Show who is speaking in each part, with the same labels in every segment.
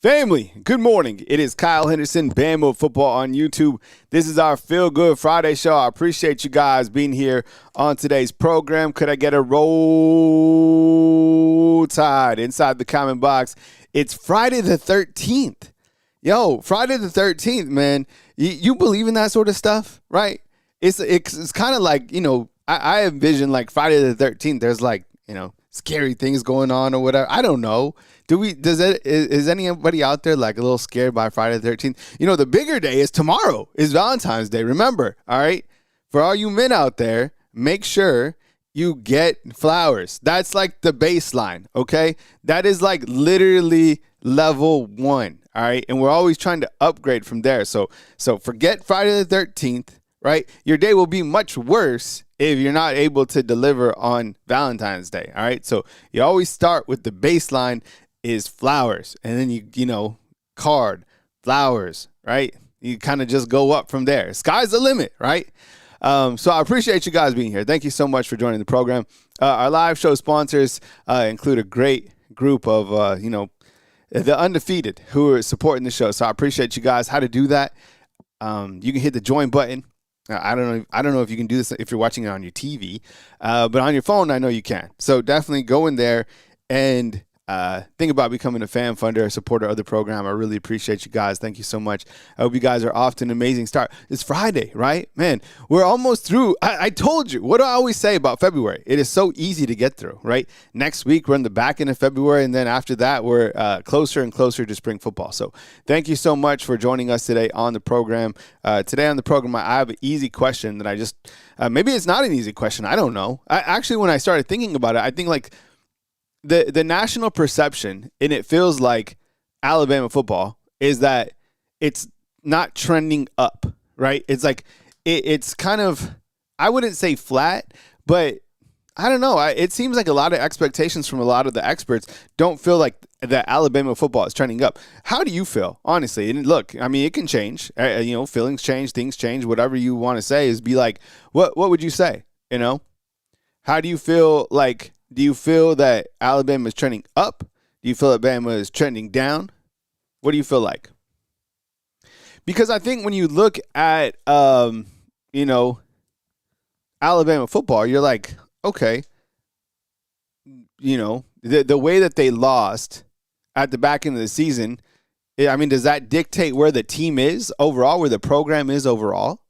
Speaker 1: Family, good morning. It is Kyle Henderson, Bama Football on YouTube. This is our Feel Good Friday show. I appreciate you guys being here on today's program. Could I get a roll tide inside the comment box? It's Friday the 13th. Yo, Friday the 13th, man. You believe in that sort of stuff, right? It's kind of like, I envision like Friday the 13th. There's like, scary things going on or whatever. I don't know. Is anybody out there like a little scared by Friday the 13th? The bigger day is tomorrow, is Valentine's Day. Remember, all right? For all you men out there, make sure you get flowers. That's like the baseline, okay? That is like literally level 1, all right? And we're always trying to upgrade from there. So forget Friday the 13th, right? Your day will be much worse if you're not able to deliver on Valentine's Day, all right? So you always start with the baseline is flowers, and then you card, flowers, right? You kind of just go up from there. Sky's the limit, right? So I appreciate you guys being here. Thank you so much for joining the program. Our live show sponsors include a great group of, the undefeated who are supporting the show. So I appreciate you guys. How to do that? You can hit the join button. I don't know if you can do this if you're watching it on your TV, but on your phone, I know you can. So definitely go in there and think about becoming a fan funder, a supporter of the program. I really appreciate you guys. Thank you so much. I hope you guys are off to an amazing start. It's Friday, right? Man, we're almost through. I told you. What do I always say about February? It is so easy to get through, right? Next week, we're in the back end of February, and then after that, we're closer and closer to spring football. So thank you so much for joining us today on the program. Today on the program, I have an easy question that I just maybe it's not an easy question. I don't know. Actually, when I started thinking about it, I think like the national perception, and it feels like Alabama football, is that it's not trending up, right? It's like it's kind of, I wouldn't say flat, but I don't know. It seems like a lot of expectations from a lot of the experts don't feel like that Alabama football is trending up. How do you feel, honestly? And look, I mean, it can change. Feelings change, things change. Whatever you want to say is be like, what would you say? How do you feel like? Do you feel that Alabama is trending up? Do you feel that Bama is trending down? What do you feel like? Because I think when you look at, Alabama football, you're like, okay, the way that they lost at the back end of the season, does that dictate where the team is overall, where the program is overall?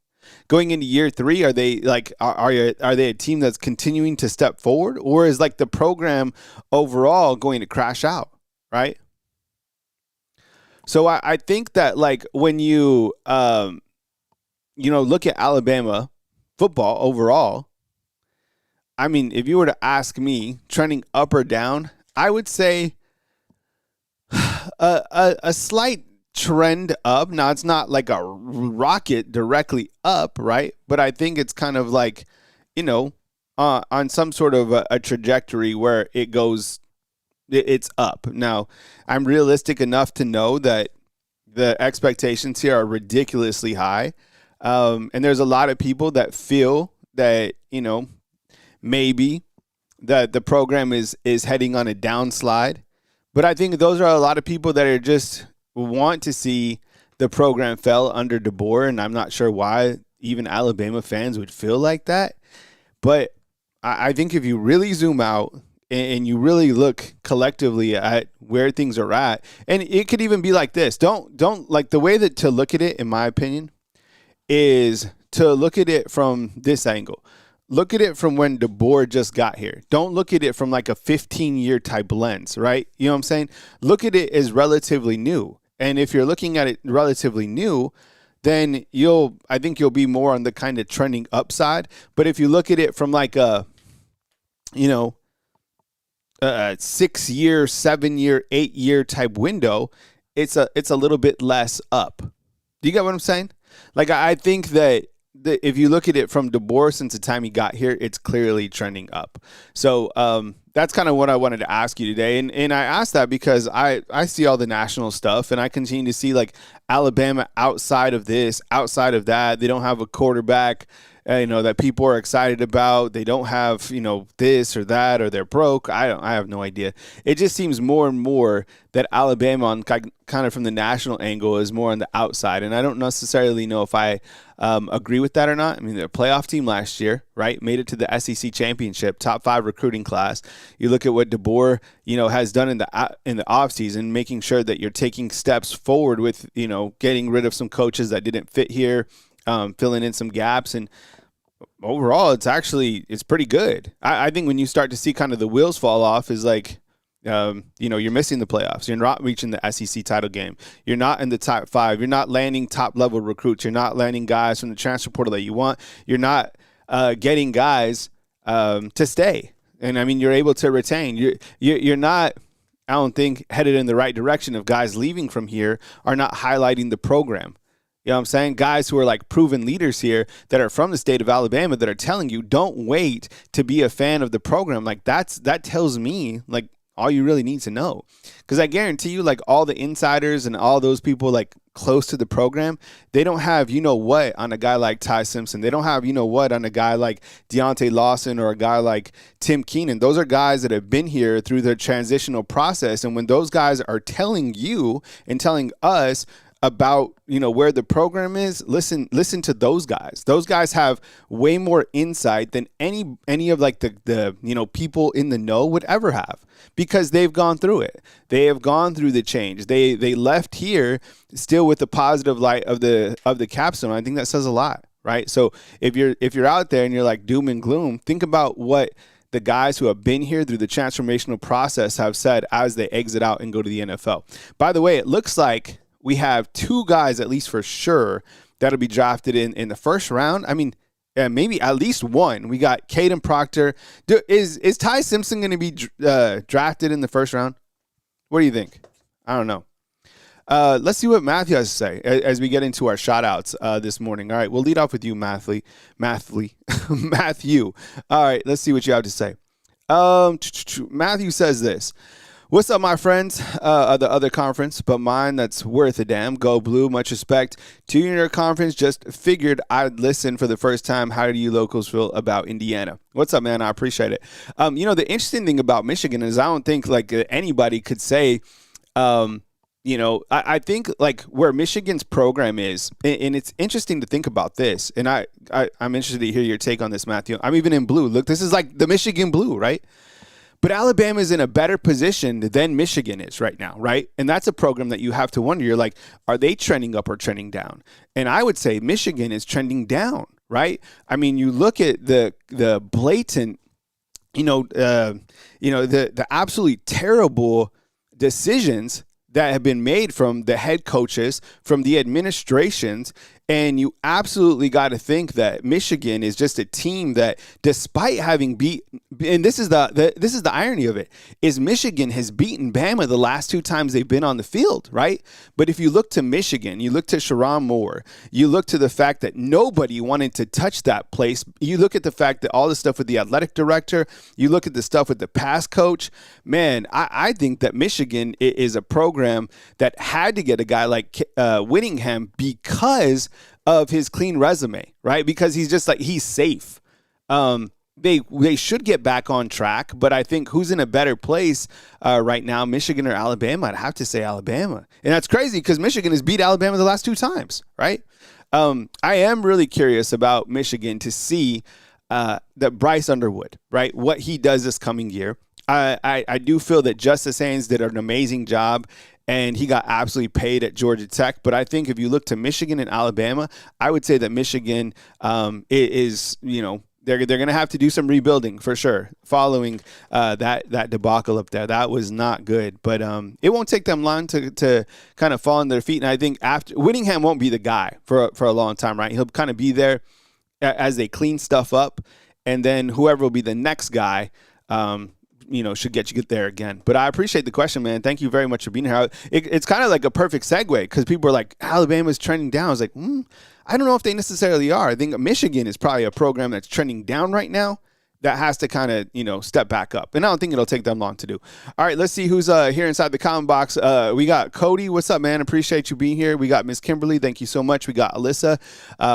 Speaker 1: Going into year 3, are they like are they a team that's continuing to step forward, or is like the program overall going to crash out, right? So I think that like when you look at Alabama football overall, I mean, if you were to ask me trending up or down, I would say a slight trend up. Now, it's not like a rocket directly up, right? But I think it's kind of like, on some sort of a trajectory where it goes, it's up. Now, I'm realistic enough to know that the expectations here are ridiculously high. And there's a lot of people that feel that, maybe that the program is heading on a downslide. But I think those are a lot of people that are just want to see the program fell under DeBoer, and I'm not sure why even Alabama fans would feel like that. But I think if you really zoom out and you really look collectively at where things are at, and it could even be like this. Don't like the way that to look at it, in my opinion, is to look at it from this angle. Look at it from when DeBoer just got here. Don't look at it from like a 15-year type lens, right? You know what I'm saying? Look at it as relatively new. And if you're looking at it relatively new, then I think you'll be more on the kind of trending upside. But if you look at it from like a 6-year, 7-year, 8-year type window, it's a little bit less up. Do you get what I'm saying? Like, I think that if you look at it from DeBoer since the time he got here, it's clearly trending up. So that's kind of what I wanted to ask you today. And I asked that because I see all the national stuff, and I continue to see like Alabama outside of this, outside of that. They don't have a quarterback. that people are excited about. They don't have, this or that, or they're broke. I have no idea. It just seems more and more that Alabama, on kind of from the national angle, is more on the outside. And I don't necessarily know if I agree with that or not. I mean, they're a playoff team last year, right? Made it to the SEC championship, top 5 recruiting class. You look at what DeBoer, has done in the offseason, making sure that you're taking steps forward with, getting rid of some coaches that didn't fit here, filling in some gaps. And overall, it's pretty good. I think when you start to see kind of the wheels fall off is like, you're missing the playoffs. You're not reaching the SEC title game. You're not in the top 5. You're not landing top level recruits. You're not landing guys from the transfer portal that you want. You're not getting guys to stay. And I mean, you're able to retain. You're not, I don't think, headed in the right direction of guys leaving from here are not highlighting the program. You know what I'm saying? Guys who are like proven leaders here that are from the state of Alabama that are telling you, don't wait to be a fan of the program. Like that tells me like all you really need to know. Because I guarantee you, like all the insiders and all those people like close to the program, they don't have what on a guy like Ty Simpson. They don't have what on a guy like Deontay Lawson or a guy like Tim Keenan. Those are guys that have been here through the transitional process. And when those guys are telling you and telling us about where the program is, listen to those guys. Those guys have way more insight than any of like the people in the know would ever have, because they've gone through it. They have gone through the change. They left here still with the positive light of the capstone. I think that says a lot, right? So if you're out there and you're like doom and gloom, think about what the guys who have been here through the transformational process have said as they exit out and go to the NFL. By the way, it looks like we have 2 guys, at least for sure, that'll be drafted in the first round. I mean, maybe at least one. We got Caden Proctor. Is Ty Simpson going to be drafted in the first round? What do you think? I don't know. Let's see what Matthew has to say as we get into our shout-outs this morning. All right, we'll lead off with you, Matthew. All right, let's see what you have to say. Matthew says this. What's up, my friends of the other conference, but mine that's worth a damn. Go Blue. Much respect to your conference. Just figured I'd listen for the first time. How do you locals feel about Indiana? What's up, man? I appreciate it. The interesting thing about Michigan is I don't think like anybody could say, I think like where Michigan's program is, and it's interesting to think about this. And I'm interested to hear your take on this, Matthew. I'm even in blue. Look, this is like the Michigan blue, right? But Alabama is in a better position than Michigan is right now, right? And that's a program that you have to wonder. You're like, are they trending up or trending down? And I would say Michigan is trending down, right? I mean, you look at the blatant, the absolutely terrible decisions that have been made from the head coaches, from the administrations. And you absolutely got to think that Michigan is just a team that, despite having and this is the irony of it, is Michigan has beaten Bama the last 2 times they've been on the field, right? But if you look to Michigan, you look to Sharon Moore, you look to the fact that nobody wanted to touch that place. You look at the fact that all the stuff with the athletic director, you look at the stuff with the pass coach. Man, I think that Michigan is a program that had to get a guy like Whittingham because of his clean resume, right? Because he's just like, he's safe. They should get back on track, but I think who's in a better place right now, Michigan or Alabama? I'd have to say Alabama. And that's crazy because Michigan has beat Alabama the last 2 times, right? I am really curious about Michigan to see that Bryce Underwood, right? What he does this coming year. I do feel that Justice Haynes did an amazing job, and he got absolutely paid at Georgia Tech. But I think if you look to Michigan and Alabama, I would say that Michigan is they're going to have to do some rebuilding for sure following that debacle up there. That was not good. But it won't take them long to kind of fall on their feet. And I think after Whittingham won't be the guy for a long time, right? He'll kind of be there as they clean stuff up. And then whoever will be the next guy, should get you there again. But I appreciate the question, man. Thank you very much for being here. It's kind of like a perfect segue because people are like, Alabama's trending down. I was like, I don't know if they necessarily are. I think Michigan is probably a program that's trending down right now that has to kind of, step back up. And I don't think it'll take them long to do. All right, let's see who's here inside the comment box. We got Cody. What's up, man? Appreciate you being here. We got Miss Kimberly. Thank you so much. We got Alyssa.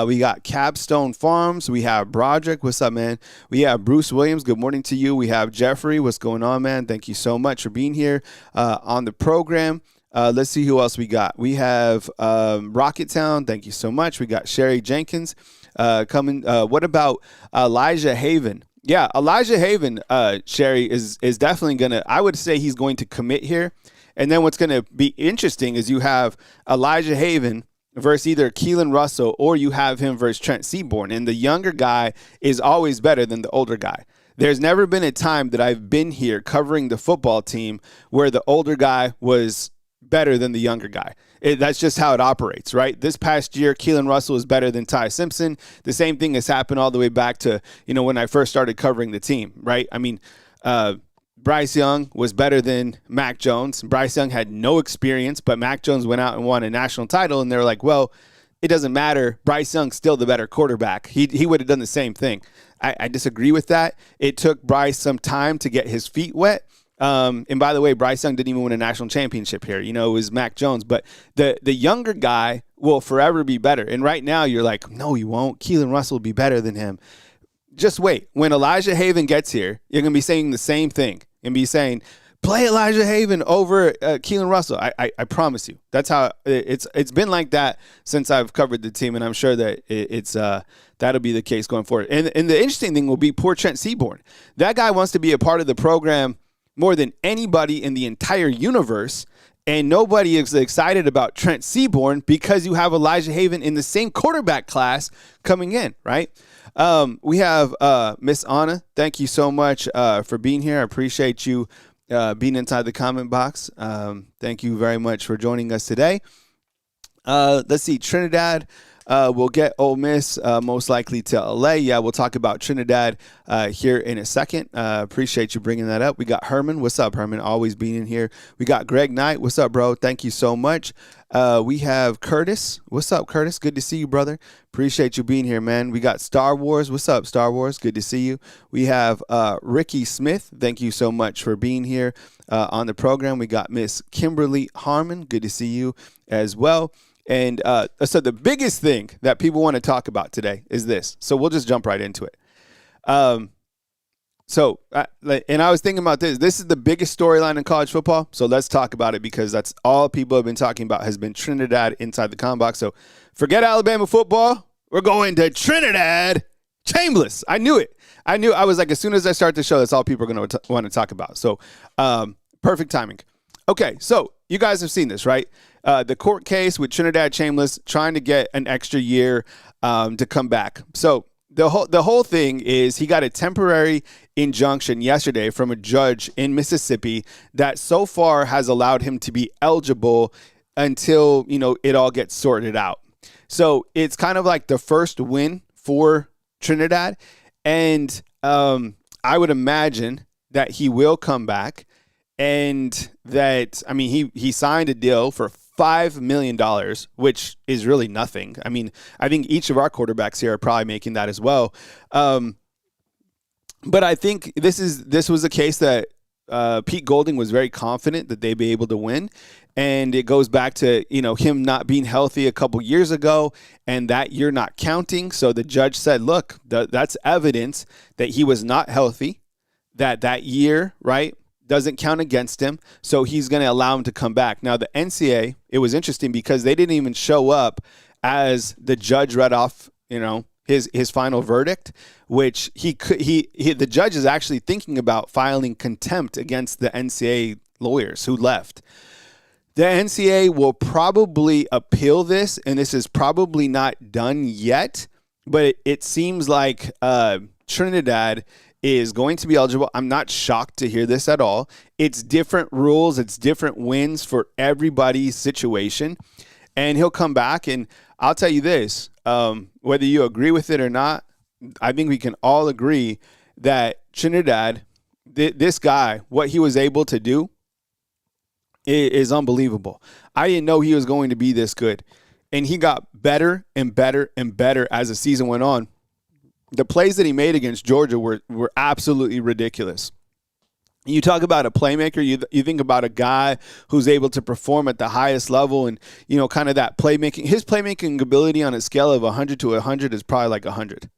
Speaker 1: We got Capstone Farms. We have Broderick. What's up, man? We have Bruce Williams. Good morning to you. We have Jeffrey. What's going on, man? Thank you so much for being here on the program. Let's see who else we got. We have Rocket Town. Thank you so much. We got Sherry Jenkins coming. What about Elijah Haven? Yeah, Elijah Haven, Sherry, is definitely going to, I would say he's going to commit here. And then what's going to be interesting is you have Elijah Haven versus either Keelan Russell or you have him versus Trent Seaborn. And the younger guy is always better than the older guy. There's never been a time that I've been here covering the football team where the older guy was better than the younger guy. That's just how it operates, right? This past year, Keelan Russell is better than Ty Simpson. The same thing has happened all the way back to, when I first started covering the team, right? I mean, Bryce Young was better than Mac Jones. Bryce Young had no experience, but Mac Jones went out and won a national title, and they're like, well, it doesn't matter. Bryce Young's still the better quarterback. He would have done the same thing. I disagree with that. It took Bryce some time to get his feet wet. And by the way, Bryce Young didn't even win a national championship here. It was Mac Jones. But the younger guy will forever be better. And right now you're like, no, he won't. Keelan Russell will be better than him. Just wait. When Elijah Haven gets here, you're going to be saying the same thing. And be saying, play Elijah Haven over Keelan Russell. I promise you. That's how it's been like that since I've covered the team. And I'm sure that it's that'll be the case going forward. And the interesting thing will be poor Trent Seaborn. That guy wants to be a part of the program more than anybody in the entire universe, and nobody is excited about Trent Seaborn because you have Elijah Haven in the same quarterback class coming in, right? We have Miss Anna. Thank you so much for being here. I appreciate you being inside the comment box. Thank you very much for joining us today. Let's see, Trinidad. We'll get Ole Miss most likely to LA. Yeah, we'll talk about Trinidad here in a second. Appreciate you bringing that up. We got Herman. What's up, Herman? Always being in here. We got Greg Knight. What's up, bro? Thank you so much. We have Curtis. What's up, Curtis? Good to see you, brother. Appreciate you being here, man. We got Star Wars. What's up, Star Wars? Good to see you. We have Ricky Smith. Thank you so much for being here on the program. We got Miss Kimberly Harmon. Good to see you as well. And so the biggest thing that people want to talk about today is this. So we'll just jump right into it. And I was thinking about this. This is the biggest storyline in college football. So let's talk about it because that's all people have been talking about has been Trinidad inside the comment box. So forget Alabama football. We're going to Trinidad Chambliss. I knew it. I was like, as soon as I start the show, that's all people are going to want to talk about. So perfect timing. Okay, so you guys have seen this, right? The court case with Trinidad Chambliss trying to get an extra year to come back. So the whole thing is he got a temporary injunction yesterday from a judge in Mississippi that so far has allowed him to be eligible until, it all gets sorted out. So it's kind of like the first win for Trinidad. And I would imagine that he will come back. And that, he signed a deal for $5 million, which is really nothing. I think each of our quarterbacks here are probably making that as well. But I think this was a case that Pete Golding was very confident that they'd be able to win. And it goes back to, him not being healthy a couple years ago and that year not counting. So the judge said, look, that's evidence that he was not healthy, that year, right, doesn't count against him, so he's going to allow him to come back. Now, the NCAA, it was interesting because they didn't even show up as the judge read off, his final verdict, which the judge is actually thinking about filing contempt against the NCAA lawyers who left. The NCAA will probably appeal this, and this is probably not done yet, but it seems like Trinidad is going to be eligible. I'm not shocked to hear this at all. It's different rules. It's different wins for everybody's situation. And he'll come back. And I'll tell you this, whether you agree with it or not, I think we can all agree that Trinidad, this guy, what he was able to do is unbelievable. I didn't know he was going to be this good. And he got better and better and better as the season went on. the plays that he made against Georgia were absolutely ridiculous. You talk about a playmaker, you think about a guy who's able to perform at the highest level and, kind of that playmaking. His playmaking ability on a scale of 100 to 100 is probably like 100.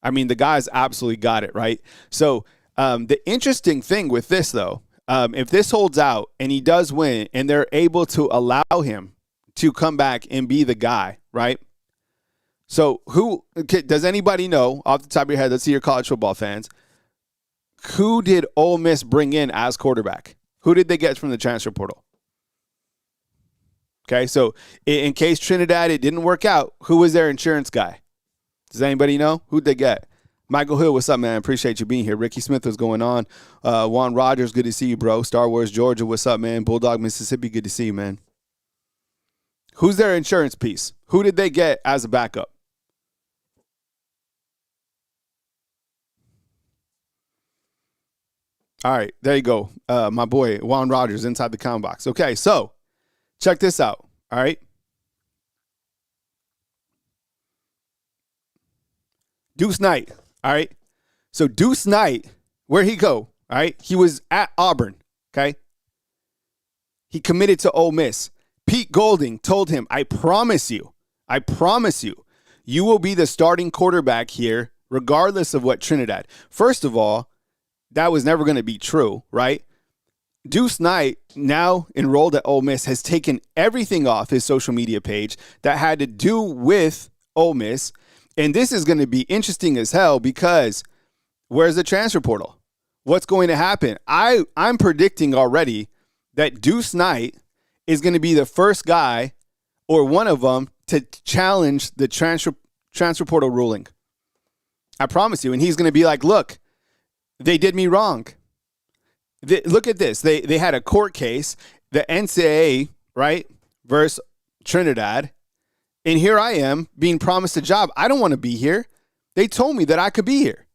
Speaker 1: I mean, the guy's absolutely got it, right? So the interesting thing with this, though, if this holds out and he does win and they're able to allow him to come back and be the guy, right? So does anybody know off the top of your head, let's see your college football fans, who did Ole Miss bring in as quarterback? Who did they get from the transfer portal? Okay, so in case Trinidad, it didn't work out, who was their insurance guy? Does anybody know? Who'd they get? Michael Hill, what's up, man? Appreciate you being here. Ricky Smith, what's going on? Juan Rogers, good to see you, bro. Star Wars Georgia, what's up, man? Bulldog, Mississippi, good to see you, man. Who's their insurance piece? Who did they get as a backup? All right, there you go. My boy, Juan Rogers, inside the comment box. Okay, so check this out, all right? Deuce Knight, all right? So Deuce Knight, where'd he go, all right? He was at Auburn, okay? He committed to Ole Miss. Pete Golding told him, I promise you, you will be the starting quarterback here regardless of what Trinidad. First of all, that was never going to be true, right? Deuce Knight, now enrolled at Ole Miss, has taken everything off his social media page that had to do with Ole Miss. And this is going to be interesting as hell because where's the transfer portal? What's going to happen? I'm predicting already that Deuce Knight is going to be the first guy or one of them to challenge the transfer portal ruling. I promise you. And he's going to be like, look, they did me wrong. Look at this. They had a court case, the NCAA, right, versus Trinidad. And here I am being promised a job. I don't want to be here. They told me that I could be here.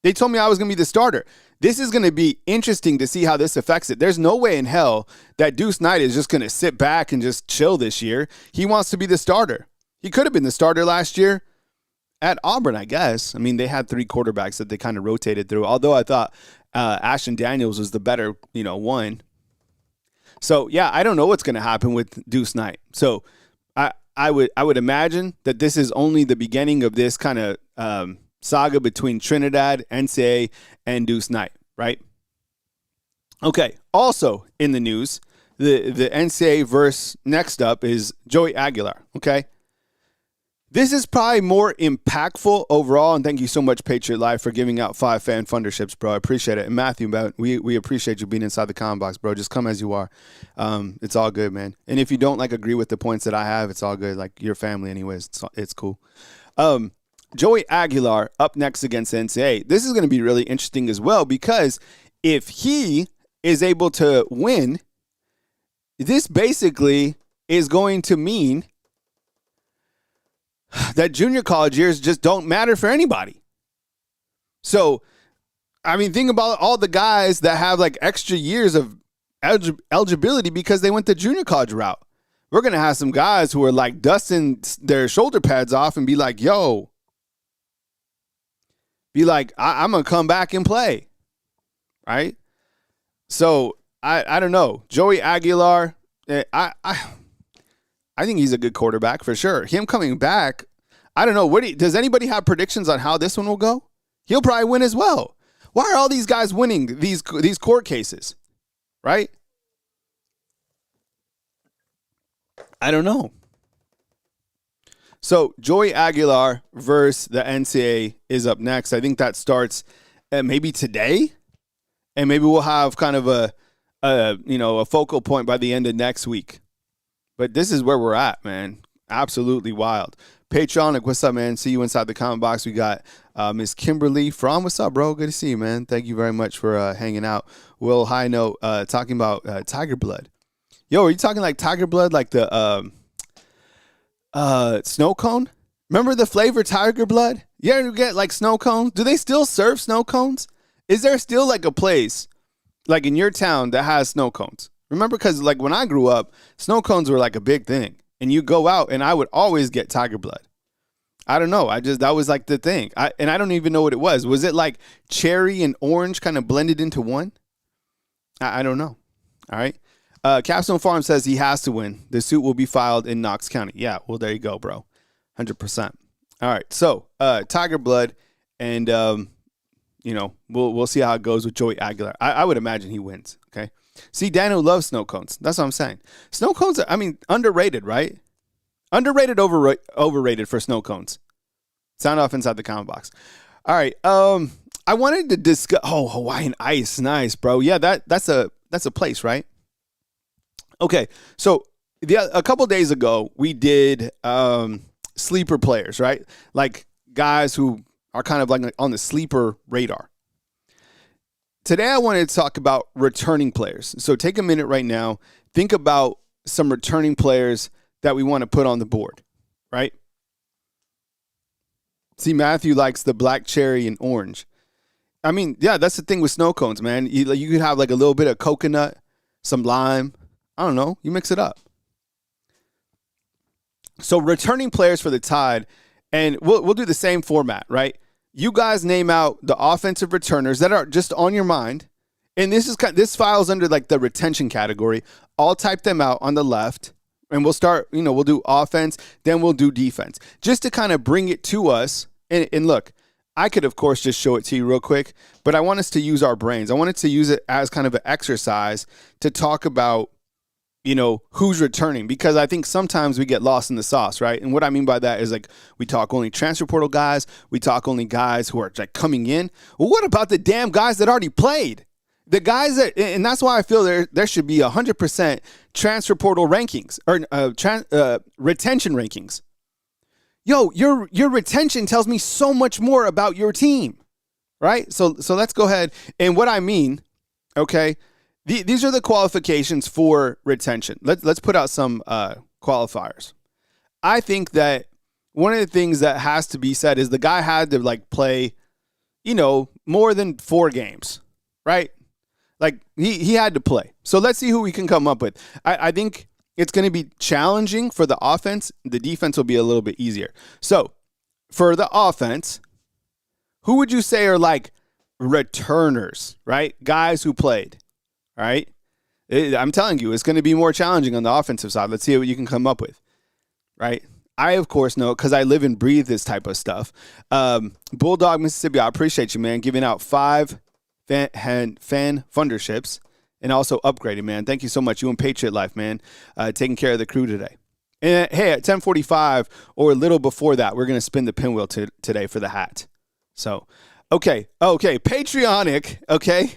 Speaker 1: They told me I was going to be the starter. This is going to be interesting to see how this affects it. There's no way in hell that Deuce Knight is just going to sit back and just chill this year. He wants to be the starter. He could have been the starter last year at Auburn, I guess. I mean, they had three quarterbacks that they kind of rotated through, although I thought Ashton Daniels was the better, one. So, yeah, I don't know what's going to happen with Deuce Knight. So, I would imagine that this is only the beginning of this kind of saga between Trinidad, NCAA, and Deuce Knight, right? Okay, also in the news, the NCAA verse next up is Joey Aguilar, okay? This is probably more impactful overall, and thank you so much, Patriot Live, for giving out 5 fan funderships, bro. I appreciate it. And Matthew, we appreciate you being inside the comment box, bro. Just come as you are. It's all good, man. And if you don't agree with the points that I have, it's all good. Like, your family anyways. It's cool. Joey Aguilar up next against NCAA. This is going to be really interesting as well because if he is able to win, this basically is going to mean that junior college years just don't matter for anybody. So, I mean, think about all the guys that have extra years of eligibility because they went the junior college route. We're going to have some guys who are dusting their shoulder pads off and be like, yo, I'm going to come back and play. Right? So, I don't know. Joey Aguilar, I think he's a good quarterback for sure. Him coming back, I don't know. Does anybody have predictions on how this one will go? He'll probably win as well. Why are all these guys winning these court cases? Right? I don't know. So Joey Aguilar versus the NCAA is up next. I think that starts maybe today, and maybe we'll have kind of a focal point by the end of next week. But this is where we're at, man. Absolutely wild. Patronic, what's up, man? See you inside the comment box. We got Miss Kimberly from. What's up, bro? Good to see you, man. Thank you very much for hanging out. Will High Note talking about Tiger Blood. Yo, are you talking Tiger Blood, like the snow cone? Remember the flavor Tiger Blood? You ever get snow cones? Do they still serve snow cones? Is there still a place in your town that has snow cones? Remember, because when I grew up, snow cones were a big thing. And you go out, and I would always get Tiger Blood. I don't know. That was like the thing. And I don't even know what it was. Was it like cherry and orange kind of blended into one? I don't know. All right. Capstone Farm says he has to win. The suit will be filed in Knox County. Yeah. Well, there you go, bro. 100%. All right. So, Tiger Blood, and we'll see how it goes with Joey Aguilar. I would imagine he wins. Okay. See, Daniel loves snow cones. That's what I'm saying. Snow cones are, underrated, right? Underrated, overrated for snow cones. Sound off inside the comment box. All right. I wanted to discuss. Oh, Hawaiian Ice, nice, bro. Yeah, that's a place, right? Okay. So a couple days ago, we did sleeper players, right? Like guys who are kind of like on the sleeper radar. Today, I wanted to talk about returning players. So take a minute right now. Think about some returning players that we want to put on the board, right? See, Matthew likes the black cherry and orange. Yeah, that's the thing with snow cones, man. You could have like a little bit of coconut, some lime. I don't know. You mix it up. So returning players for the Tide, and we'll do the same format, right? You guys name out the offensive returners that are just on your mind, and this files under like the retention category. I'll type them out on the left, and we'll start. We'll do offense, then we'll do defense, just to kind of bring it to us. And look, I could of course just show it to you real quick, but I want us to use our brains. I wanted to use it as kind of an exercise to talk about who's returning, because I think sometimes we get lost in the sauce, right? And what I mean by that is like we talk only transfer portal guys, we talk only guys who are like coming in. Well, what about the damn guys that already played? The guys and that's why I feel there should be 100% transfer portal rankings or retention rankings. Yo, your retention tells me so much more about your team, right? So let's go ahead. And what I mean, okay, these are the qualifications for retention. Let's put out some qualifiers. I think that one of the things that has to be said is the guy had to like play, more than 4 games, right? Like he had to play. So let's see who we can come up with. I think it's going to be challenging for the offense. The defense will be a little bit easier. So for the offense, who would you say are like returners, right? Guys who played. All right. I'm telling you, it's going to be more challenging on the offensive side. Let's see what you can come up with. Right. I, of course, know because I live and breathe this type of stuff. Bulldog, Mississippi, I appreciate you, man, giving out 5 fan funderships and also upgrading, man. Thank you so much. You and Patriot Life, man, taking care of the crew today. And hey, at 10:45 or a little before that, we're going to spin the pinwheel today for the hat. So. Okay, Patreonic, okay?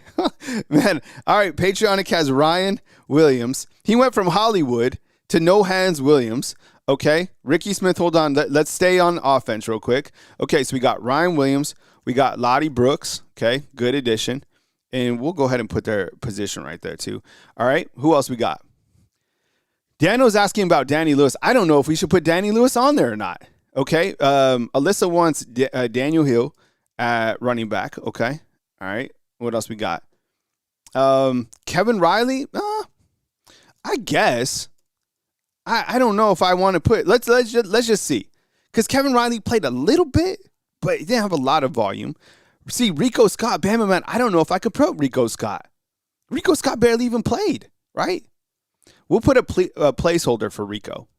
Speaker 1: Man, all right, Patreonic has Ryan Williams. He went from Hollywood to No Hands Williams, okay? Ricky Smith, hold on. Let's stay on offense real quick. Okay, so we got Ryan Williams. We got Lottie Brooks, okay? Good addition. And we'll go ahead and put their position right there, too. All right, who else we got? Daniel's asking about Danny Lewis. I don't know if we should put Danny Lewis on there or not, okay? Alyssa wants Daniel Hill at running back. Okay. All right. What else we got? Kevin Riley. I guess. I don't know if I want to put. Let's just see, because Kevin Riley played a little bit, but he didn't have a lot of volume. See, Rico Scott, Bama man. I don't know if I could put Rico Scott. Rico Scott barely even played. Right. We'll put a placeholder for Rico.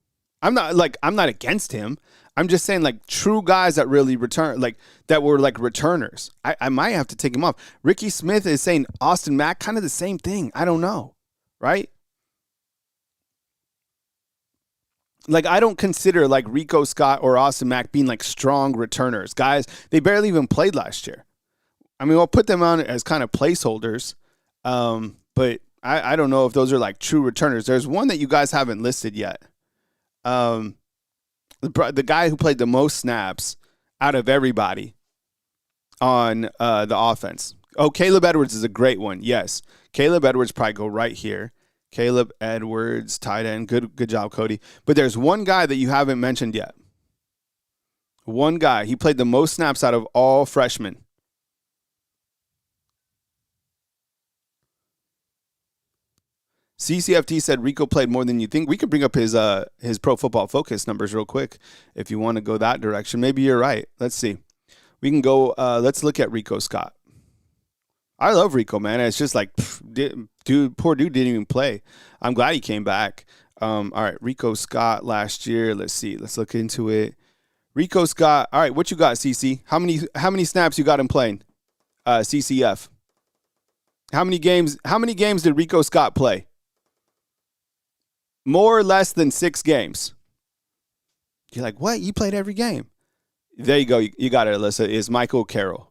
Speaker 1: I'm not against him. I'm just saying, like, true guys that really return, like, that were, like, returners. I might have to take him off. Ricky Smith is saying Austin Mack, kind of the same thing. I don't know, right? Like, I don't consider, like, Rico Scott or Austin Mack being, like, strong returners. Guys, they barely even played last year. We'll put them on as kind of placeholders, but I don't know if those are, like, true returners. There's one that you guys haven't listed yet. The guy who played the most snaps out of everybody on the offense. Oh, Caleb Edwards is a great one. Yes. Caleb Edwards probably go right here. Caleb Edwards, tight end. Good job, Cody. But there's one guy that you haven't mentioned yet. One guy. He played the most snaps out of all freshmen. CCFT said Rico played more than you think. We could bring up his Pro Football Focus numbers real quick if you want to go that direction. Maybe you're right. Let's see. We can go. Let's look at Rico Scott. I love Rico, man. It's just like, poor dude didn't even play. I'm glad he came back. All right, Rico Scott last year. Let's see. Let's look into it. Rico Scott. All right, what you got, CC? How many snaps you got him playing? CCF. How many games did Rico Scott play? More or less than 6 games. You're like, what? You played every game. There you go. You got it, Alyssa. Is Michael Carroll.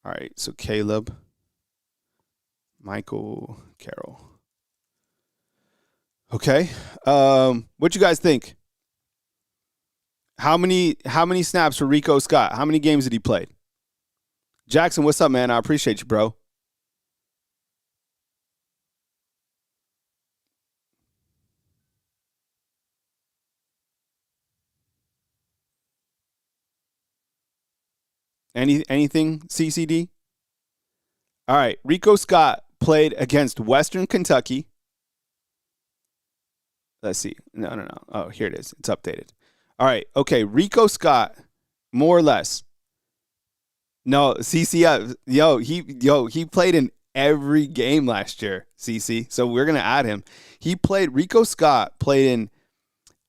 Speaker 1: All right, so Caleb. Michael Carroll. Okay. What you guys think? How many snaps for Rico Scott? How many games did he play? Jackson, what's up, man? I appreciate you, bro. Anything, CCD? All right. Rico Scott played against Western Kentucky. Let's see. No. Oh, here it is. It's updated. All right. Okay. Rico Scott, more or less. No, CCF. He played in every game last year, CC. So we're going to add him. Rico Scott played in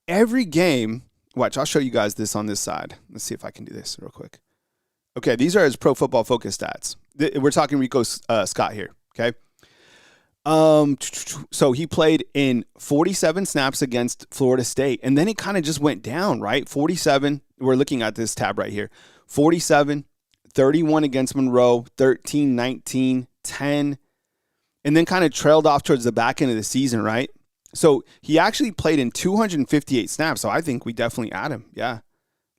Speaker 1: every game. Watch, I'll show you guys this on this side. Let's see if I can do this real quick. Okay, these are his Pro Football Focus stats. We're talking Rico Scott here, okay? So he played in 47 snaps against Florida State, and then it kind of just went down, right? 47, we're looking at this tab right here. 47, 31 against Monroe, 13, 19, 10, and then kind of trailed off towards the back end of the season, right? So he actually played in 258 snaps, so I think we definitely add him, yeah.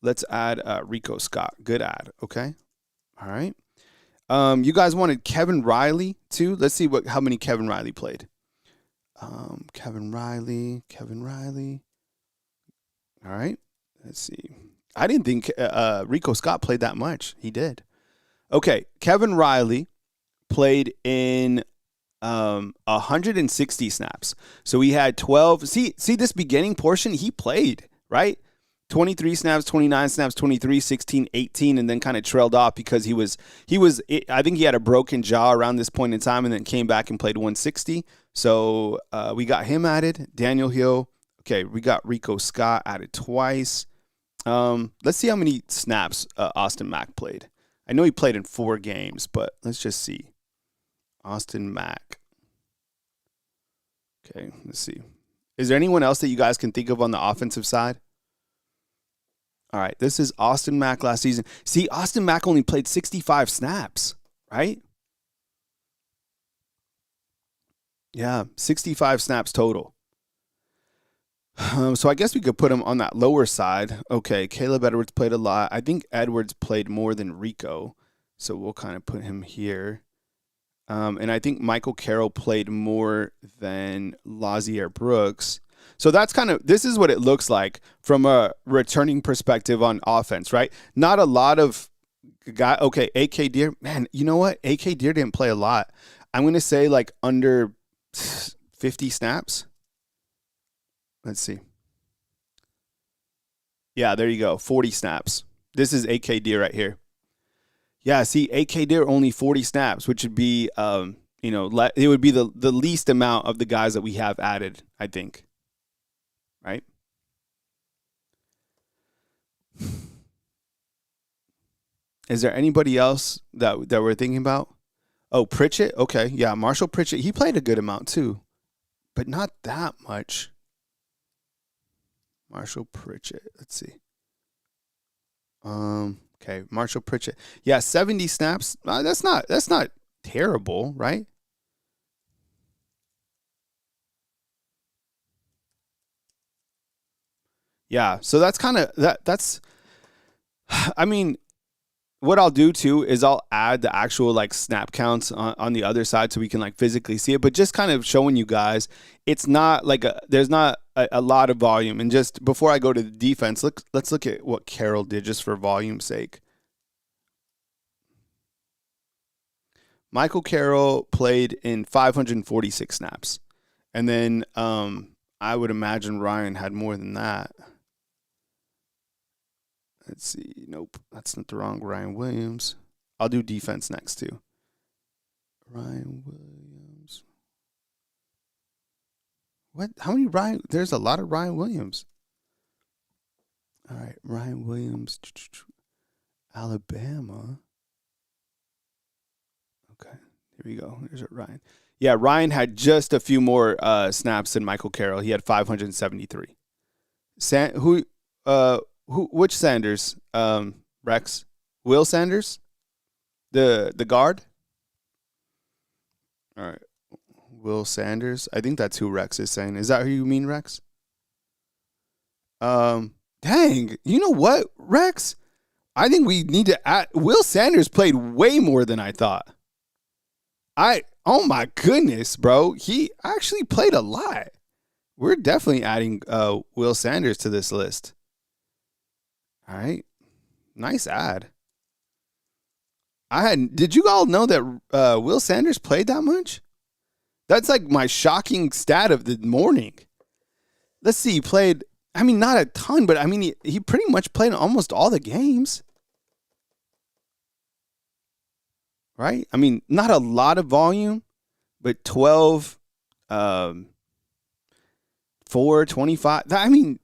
Speaker 1: Let's add Rico Scott. Good add. Okay. All right. You guys wanted Kevin Riley too. Let's see how many Kevin Riley played. Kevin Riley. All right. Let's see. I didn't think Rico Scott played that much. He did. Okay. Kevin Riley played in 160 snaps. So he had 12. See this beginning portion? He played, right? 23 snaps, 29 snaps, 23, 16, 18, and then kind of trailed off because he was. I think he had a broken jaw around this point in time, and then came back and played 160. So we got him added. Daniel Hill. Okay, we got Rico Scott added twice. Let's see how many snaps Austin Mack played. I know he played in 4 games, but let's just see. Austin Mack. Okay, let's see. Is there anyone else that you guys can think of on the offensive side? All right, this is Austin Mack last season. See, Austin Mack only played 65 snaps, right? Yeah, 65 snaps total. So I guess we could put him on that lower side. Okay, Caleb Edwards played a lot. I think Edwards played more than Rico, so we'll kind of put him here. And I think Michael Carroll played more than Lazier Brooks. So that's this is what it looks like from a returning perspective on offense, right? Not a lot of guy. Okay, AK Deer, man, you know what? AK Deer didn't play a lot. I'm going to say like under 50 snaps. Let's see. Yeah, there you go. 40 snaps. This is AK Deer right here. Yeah, see, AK Deer only 40 snaps, which would be, it would be the least amount of the guys that we have added, I think. Right? Is there anybody else that we're thinking about? Oh, Pritchett? Okay, yeah, Marshall Pritchett. He played a good amount too, but not that much. Marshall Pritchett. Let's see. Okay, Marshall Pritchett. Yeah, 70 snaps. That's not terrible, right? Yeah, so that's kind of that's I mean, what I'll do too is I'll add the actual like snap counts on the other side so we can like physically see it, but just kind of showing you guys it's not like there's not a lot of volume. And just before I go to the defense, let's look at what Carroll did just for volume's sake. Michael Carroll played in 546 snaps. And then I would imagine Ryan had more than that. Let's see. Nope, that's not the wrong Ryan Williams. I'll do defense next too. Ryan Williams. What? How many Ryan? There's a lot of Ryan Williams. All right, Ryan Williams, Alabama. Okay, here we go. Here's Ryan. Yeah, Ryan had just a few more snaps than Michael Carroll. He had 573. Which Sanders? Rex? Will Sanders? The guard? All right. Will Sanders. I think that's who Rex is saying. Is that who you mean, Rex? Dang. You know what, Rex? I think we need to add. Will Sanders played way more than I thought. Oh my goodness, bro. He actually played a lot. We're definitely adding Will Sanders to this list. All right. Nice ad. Did you all know that Will Sanders played that much? That's like my shocking stat of the morning. Let's see. He played, I mean, not a ton, but I mean, he pretty much played in almost all the games. Right? I mean, not a lot of volume, but 12, 4, 25. I mean,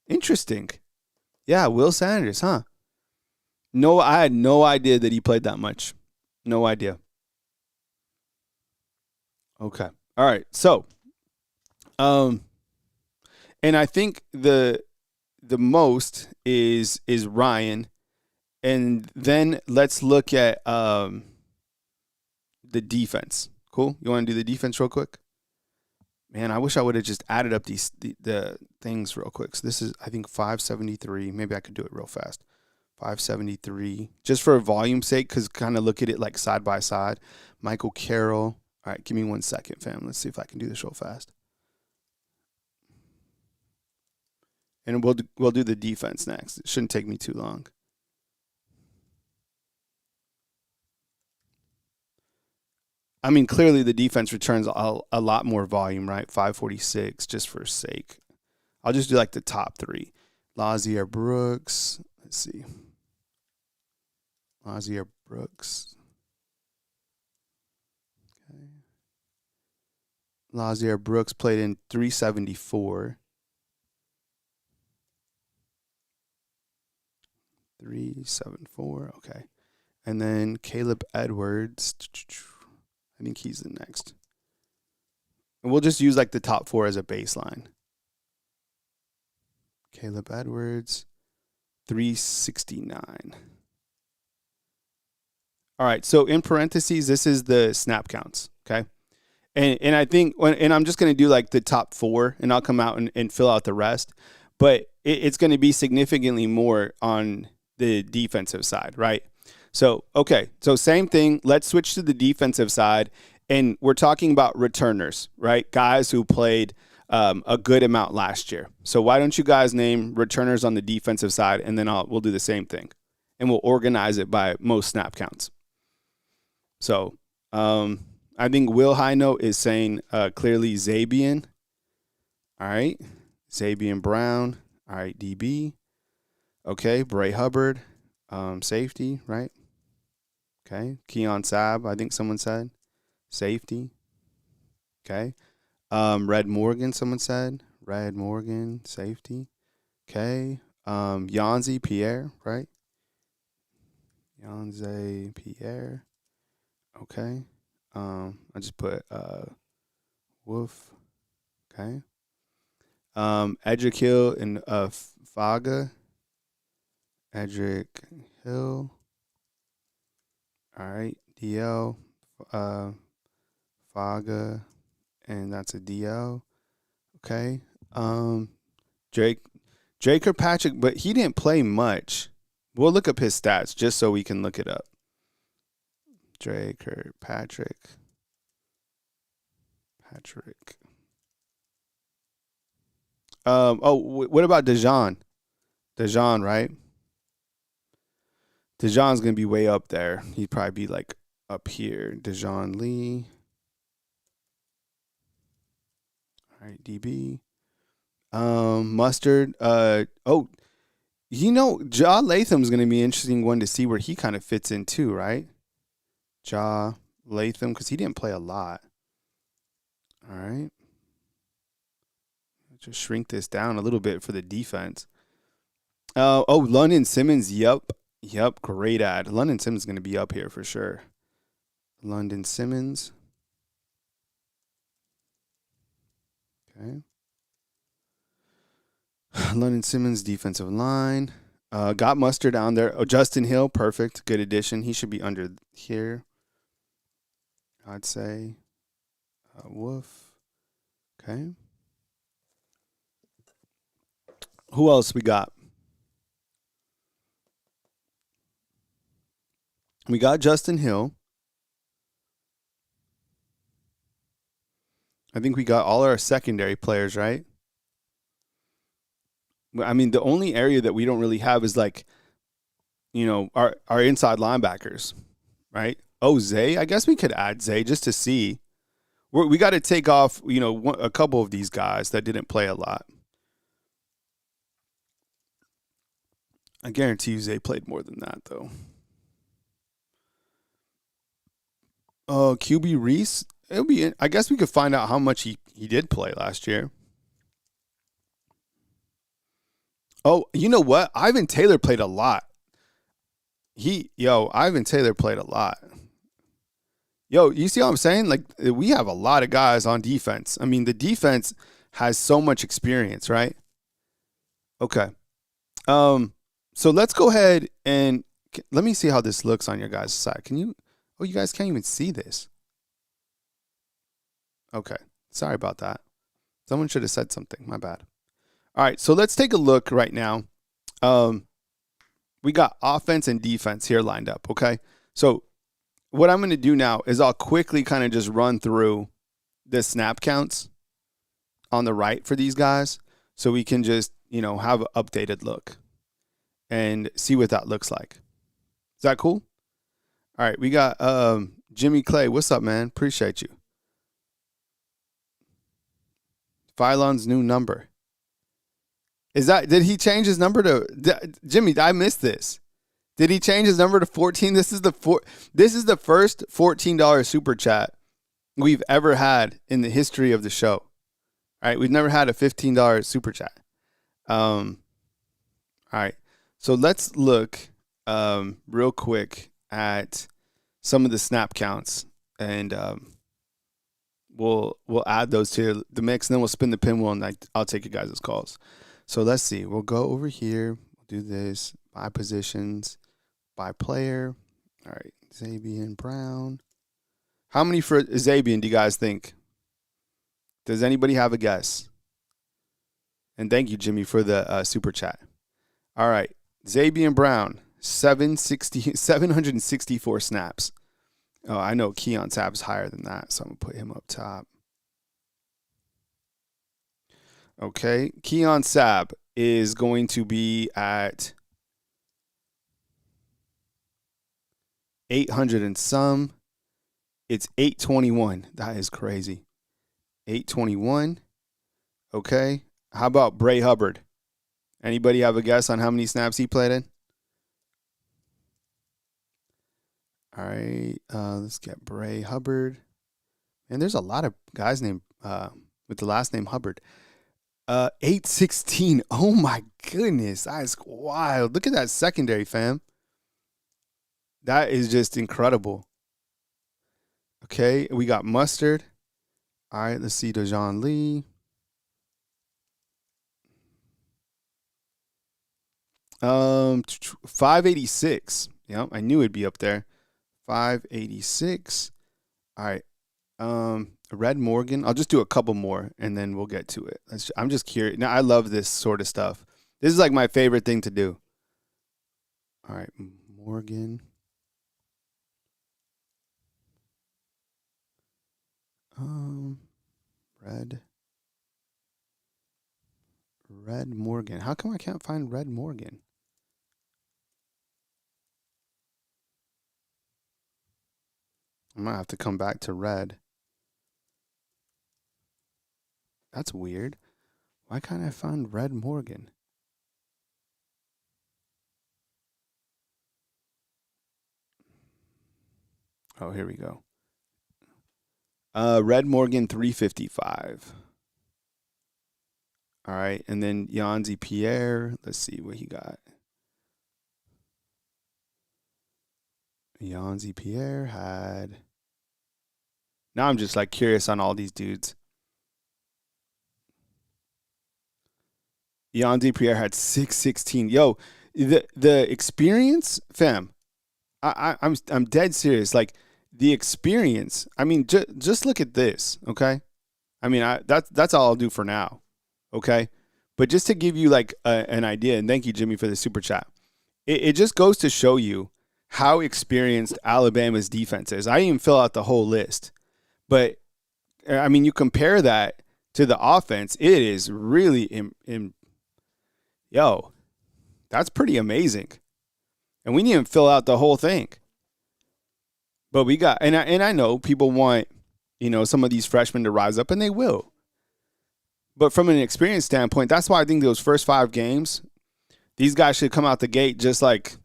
Speaker 1: interesting. Yeah, Will Sanders, No, I had no idea that he played that much. No idea. Okay. All right. So, and I think the most is Ryan. And then let's look at the defense. Cool? You want to do the defense real quick? Man, I wish I would have just added up the things real quick. So this is, I think, 573. Maybe I could do it real fast. 573. Just for volume's sake, because kind of look at it like side by side. Michael Carroll. All right, give me 1 second, fam. Let's see if I can do this real fast. And we'll do the defense next. It shouldn't take me too long. I mean, clearly the defense returns a lot more volume, right? 546, just for sake. I'll just do like the top three. Lazier Brooks. Let's see. Lazier Brooks. Okay. Lazier Brooks played in 374. 374, okay. And then Caleb Edwards. I think he's the next. And we'll just use like the top four as a baseline. Caleb Edwards, 369. All right, so in parentheses, this is the snap counts, okay? And I think, and I'm just going to do like the top four, and I'll come out and fill out the rest. But it's going to be significantly more on the defensive side, right? So, okay, so same thing. Let's switch to the defensive side, and we're talking about returners, right? Guys who played a good amount last year. So why don't you guys name returners on the defensive side, and then we'll do the same thing, and we'll organize it by most snap counts. So I think Will Highnote is saying clearly Zabian. All right, Zabian Brown. All right, DB. Okay, Bray Hubbard, safety, right? Okay, Keon Sabb, I think someone said. Safety. Okay. Red Morgan, someone said. Red Morgan, safety. Okay. Yanzi Pierre, right? Yanzi Pierre. Okay. I just put Wolf. Okay. Edric Hill and Faga. Edric Hill. All right. DL. Faga. And that's a DL. Okay. Drake Kirkpatrick, but he didn't play much. We'll look up his stats just so we can look it up. Drake Kirkpatrick. What about Dejan? Dejan, right? Dejan's going to be way up there. He'd probably be like up here. Dejan Lee. All right, DB. Mustard. Ja Latham's going to be an interesting one to see where he kind of fits in too, right? Ja Latham, because he didn't play a lot. All right. Just shrink this down a little bit for the defense. London Simmons. Yep. Great ad. London Simmons is going to be up here for sure. London Simmons. Okay. London Simmons, defensive line. Got Mustard down there. Oh, Justin Hill, perfect. Good addition. He should be under here, I'd say. Woof. Okay. Who else we got? We got Justin Hill. I think we got all our secondary players, right? I mean, the only area that we don't really have is like, our inside linebackers, right? Oh, Zay. I guess we could add Zay just to see. We got to take off, a couple of these guys that didn't play a lot. I guarantee you Zay played more than that, though. Oh, QB Reese. I guess we could find out how much he did play last year. Oh, you know what? Ivan Taylor played a lot. Ivan Taylor played a lot. Yo, you see what I'm saying? Like, we have a lot of guys on defense. I mean, the defense has so much experience, right? Okay. So let's go ahead and let me see how this looks on your guys' side. You guys can't even see this. Okay. Sorry about that. Someone should have said something. My bad. All right. So let's take a look right now. We got offense and defense here lined up. Okay. So what I'm going to do now is I'll quickly kind of just run through the snap counts on the right for these guys so we can just, have an updated look and see what that looks like. Is that cool? All right. We got Jimmy Clay. What's up, man? Appreciate you. Phylon's new number. Did he change his number to Jimmy? I missed this. Did he change his number to 14? This is the first $14 super chat we've ever had in the history of the show. All right, we've never had a $15 super chat. All right, so let's look real quick at some of the snap counts, and we'll add those to the mix, and then we'll spin the pinwheel, and I'll take you guys' calls. So let's see. We'll go over here. We'll do this by positions, by player. All right, Zabian Brown. How many for Zabian do you guys think? Does anybody have a guess? And thank you, Jimmy, for the super chat. All right, Zabian Brown, 764 snaps. Oh, I know Keon Sabb's higher than that, so I'm going to put him up top. Okay, Keon Sabb is going to be at 800 and some. It's 821. That is crazy. 821. Okay. How about Bray Hubbard? Anybody have a guess on how many snaps he played in? All right. Let's get Bray Hubbard. And there's a lot of guys named with the last name Hubbard. 816. Oh my goodness. That is wild. Look at that secondary, fam. That is just incredible. Okay, we got Mustard. All right, let's see Dejon Lee. 586. Yep, I knew it'd be up there. 586. All right. Red Morgan. I'll just do a couple more and then we'll get to it. I'm just curious. Now, I love this sort of stuff. This is like my favorite thing to do. All right, Morgan. Red Morgan. How come I can't find Red Morgan? I might have to come back to Red. That's weird. Why can't I find Red Morgan? Oh, here we go. Red Morgan 355. All right, and then Yanzi Pierre. Let's see what he got. Yanzi Pierre had. Now I'm just like curious on all these dudes. Yanzi Pierre had 616. Yo, the experience, fam. I'm dead serious. Like the experience. I mean, just look at this, okay? I mean, that's all I'll do for now, okay? But just to give you like an idea, and thank you, Jimmy, for the super chat. It just goes to show you how experienced Alabama's defense is. I didn't even fill out the whole list, but I mean, you compare that to the offense, it is really yo, that's pretty amazing. And we didn't even fill out the whole thing. But we got, and I know people want, some of these freshmen to rise up, and they will. But from an experience standpoint, that's why I think those first 5 games, these guys should come out the gate just like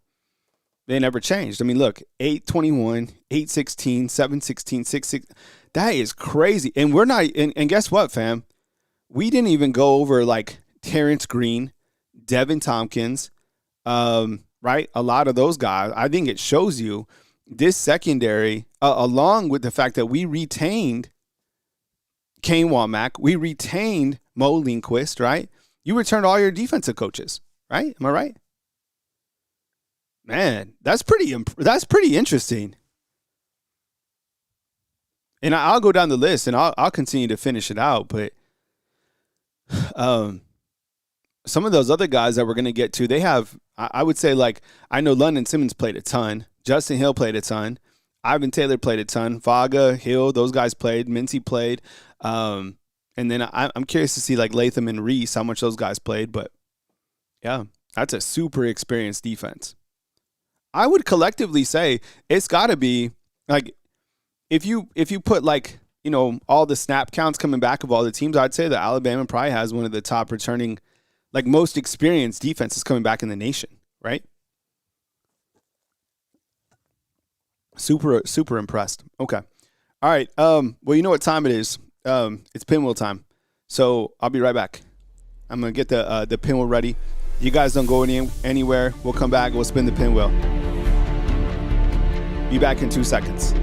Speaker 1: they never changed. I mean, look, 8-21, 8-16, 7-16, 6-6. That is crazy. And we're not, and guess what, fam? We didn't even go over like Terrence Green, Devin Tompkins, right? A lot of those guys. I think it shows you this secondary, along with the fact that we retained Kane Womack, we retained Mo Lindquist, right? You returned all your defensive coaches, right? Am I right? Man, that's pretty interesting. And I'll go down the list and I'll continue to finish it out, but some of those other guys that we're going to get to, they have, I would say, like, I know London Simmons played a ton. Justin Hill played a ton. Ivan Taylor played a ton. Vaga, Hill, those guys played. Mincy played. And then I'm curious to see, like, Latham and Reese, how much those guys played. But, yeah, that's a super experienced defense. I would collectively say it's got to be, like, if you put, like, all the snap counts coming back of all the teams, I'd say that Alabama probably has one of the top returning, like, most experienced defenses coming back in the nation, right? Super impressed. Okay. All right. Well, you know what time it is. It's pinwheel time. So I'll be right back. I'm going to get the pinwheel ready. You guys don't go anywhere. We'll come back. We'll spin the pinwheel. Be back in 2 seconds.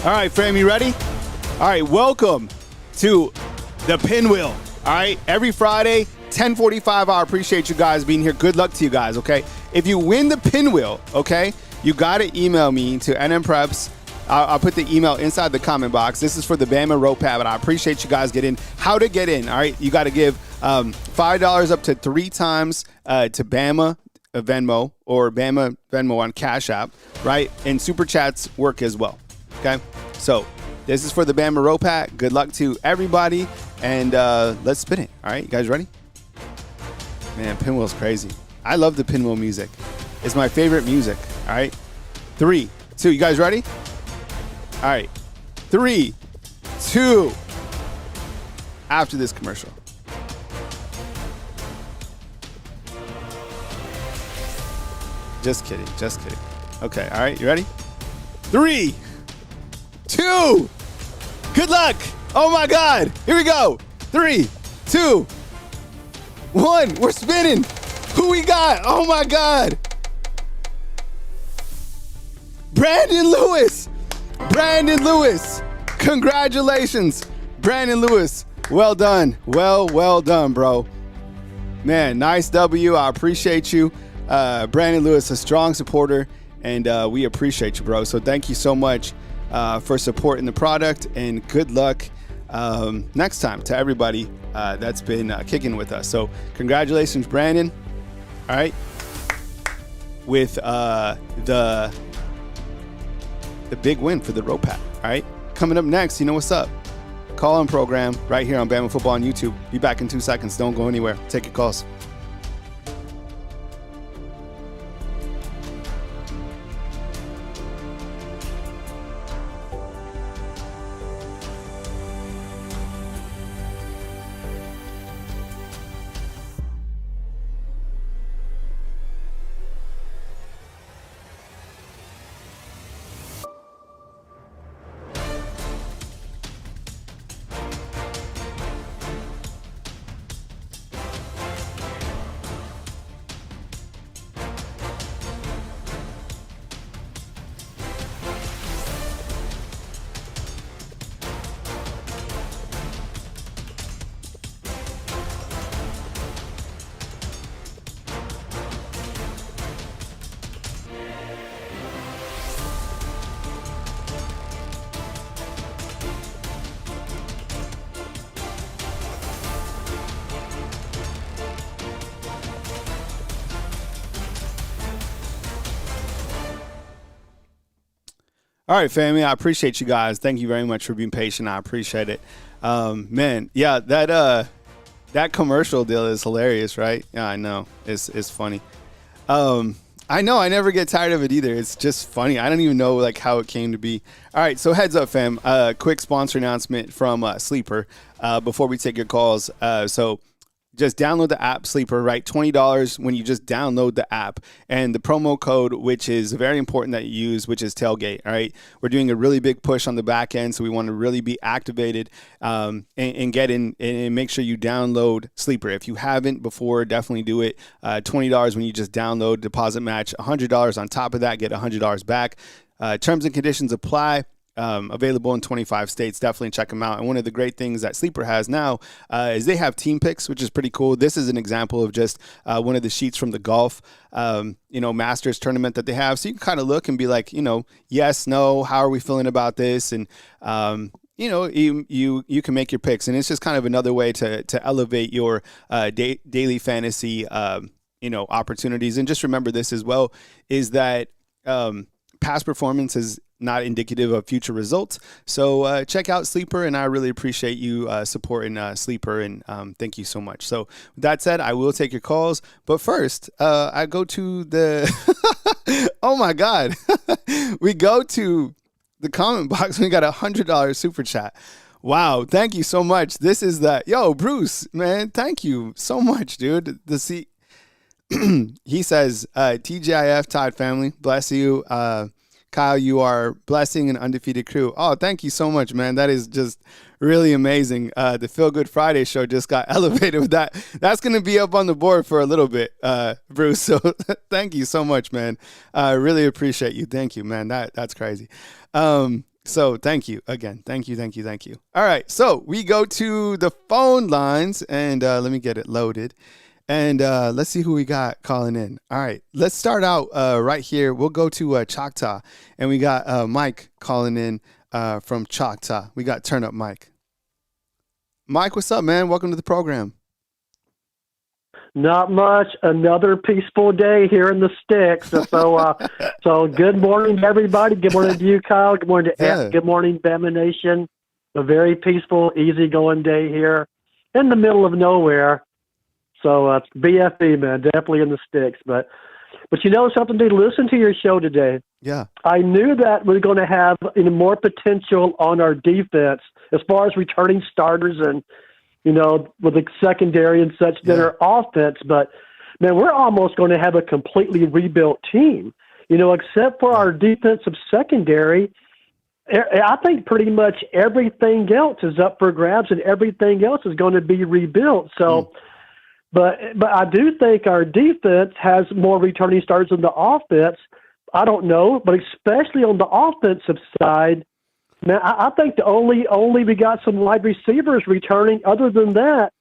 Speaker 1: All right, fam, you ready? All right, welcome to the Pinwheel. All right, every Friday, 10:45. I appreciate you guys being here. Good luck to you guys, okay? If you win the Pinwheel, okay, you got to email me to NMPreps. I'll put the email inside the comment box. This is for the Bama Rope Pad, but I appreciate you guys getting. How to get in, all right? You got to give $5 up to 3 times to Bama Venmo or Bama Venmo on Cash App, right? And Super Chats work as well, okay? So this is for the Bama Rope Pack. Good luck to everybody, and let's spin it. All right, you guys ready? Man, Pinwheel's crazy. I love the Pinwheel music. It's my favorite music, all right? 3, 2, you guys ready? All right, 3, 2, after this commercial. Just kidding. Okay, all right, you ready? 3, 2, good luck. Oh my God, here we go. 3, 2, 1, we're spinning. Who we got? Oh my God. Brandon Lewis. Congratulations, Brandon Lewis. Well done. Well done, bro. Man, nice W. I appreciate you. Brandon Lewis, a strong supporter, and we appreciate you, bro. So thank you so much for supporting the product, and good luck next time to everybody that's been kicking with us. So congratulations, Brandon. All right. With the big win for the rope pack. All right. Coming up next, you know what's up. Call-in program right here on Bama Football on YouTube. Be back in 2 seconds. Don't go anywhere. Take your calls. All right, family. I appreciate you guys. Thank you very much for being patient. I appreciate it. Man, yeah, that commercial deal is hilarious, right? Yeah, I know. It's funny. I know. I never get tired of it either. It's just funny. I don't even know like how it came to be. All right, so heads up, fam. Quick sponsor announcement from Sleeper before we take your calls. So just download the app Sleeper, right? $20 when you just download the app, and the promo code, which is very important that you use, which is tailgate. All right, we're doing a really big push on the back end, so we want to really be activated and get in and make sure you download Sleeper. If you haven't before, definitely do it. $20 when you just download, deposit match $100 on top of that, get $100 back. Terms and conditions apply. Available in 25 states. Definitely check them out. And one of the great things that Sleeper has now is they have team picks, which is pretty cool. This is an example of just one of the sheets from the golf, Masters tournament that they have. So you can kind of look and be like, yes, no, how are we feeling about this? And, you can make your picks. And it's just kind of another way to elevate your daily fantasy, opportunities. And just remember this as well, is that past performance is not indicative of future results. So check out Sleeper, and I really appreciate you supporting Sleeper, and thank you so much. So with that said, I will take your calls, but first I go to the oh my God, we go to the comment box. We got $100 super chat. Wow, thank you so much. This is that. Yo, Bruce, man, thank you so much, dude. He says, TGIF Todd family, bless you. Kyle, you are blessing an undefeated crew. Oh, thank you so much, man. That is just really amazing. The Feel Good Friday show just got elevated with that. That's going to be up on the board for a little bit, Bruce. So thank you so much, man. I really appreciate you. Thank you, man. That's crazy. So thank you again. Thank you. All right. So we go to the phone lines, and let me get it loaded. And let's see who we got calling in. All right, let's start out right here. We'll go to Choctaw, and we got Mike calling in from Choctaw. We got Turn Up Mike. Mike, what's up, man? Welcome to the program.
Speaker 2: Not much. Another peaceful day here in the sticks. So good morning to everybody. Good morning to you, Kyle. Good morning to Ed. Good morning, Bama Nation. A very peaceful, easygoing day here in the middle of nowhere. So it's BFE, man, definitely in the sticks. But you know something, to listen to your show today.
Speaker 1: Yeah.
Speaker 2: I knew that we're going to have more potential on our defense as far as returning starters with the secondary and such that are offense. But, man, we're almost going to have a completely rebuilt team, except for our defensive secondary. I think pretty much everything else is up for grabs and everything else is going to be rebuilt. So, but I do think our defense has more returning starters than the offense. I don't know, but especially on the offensive side, man, I think the only we got some wide receivers returning. Other than that,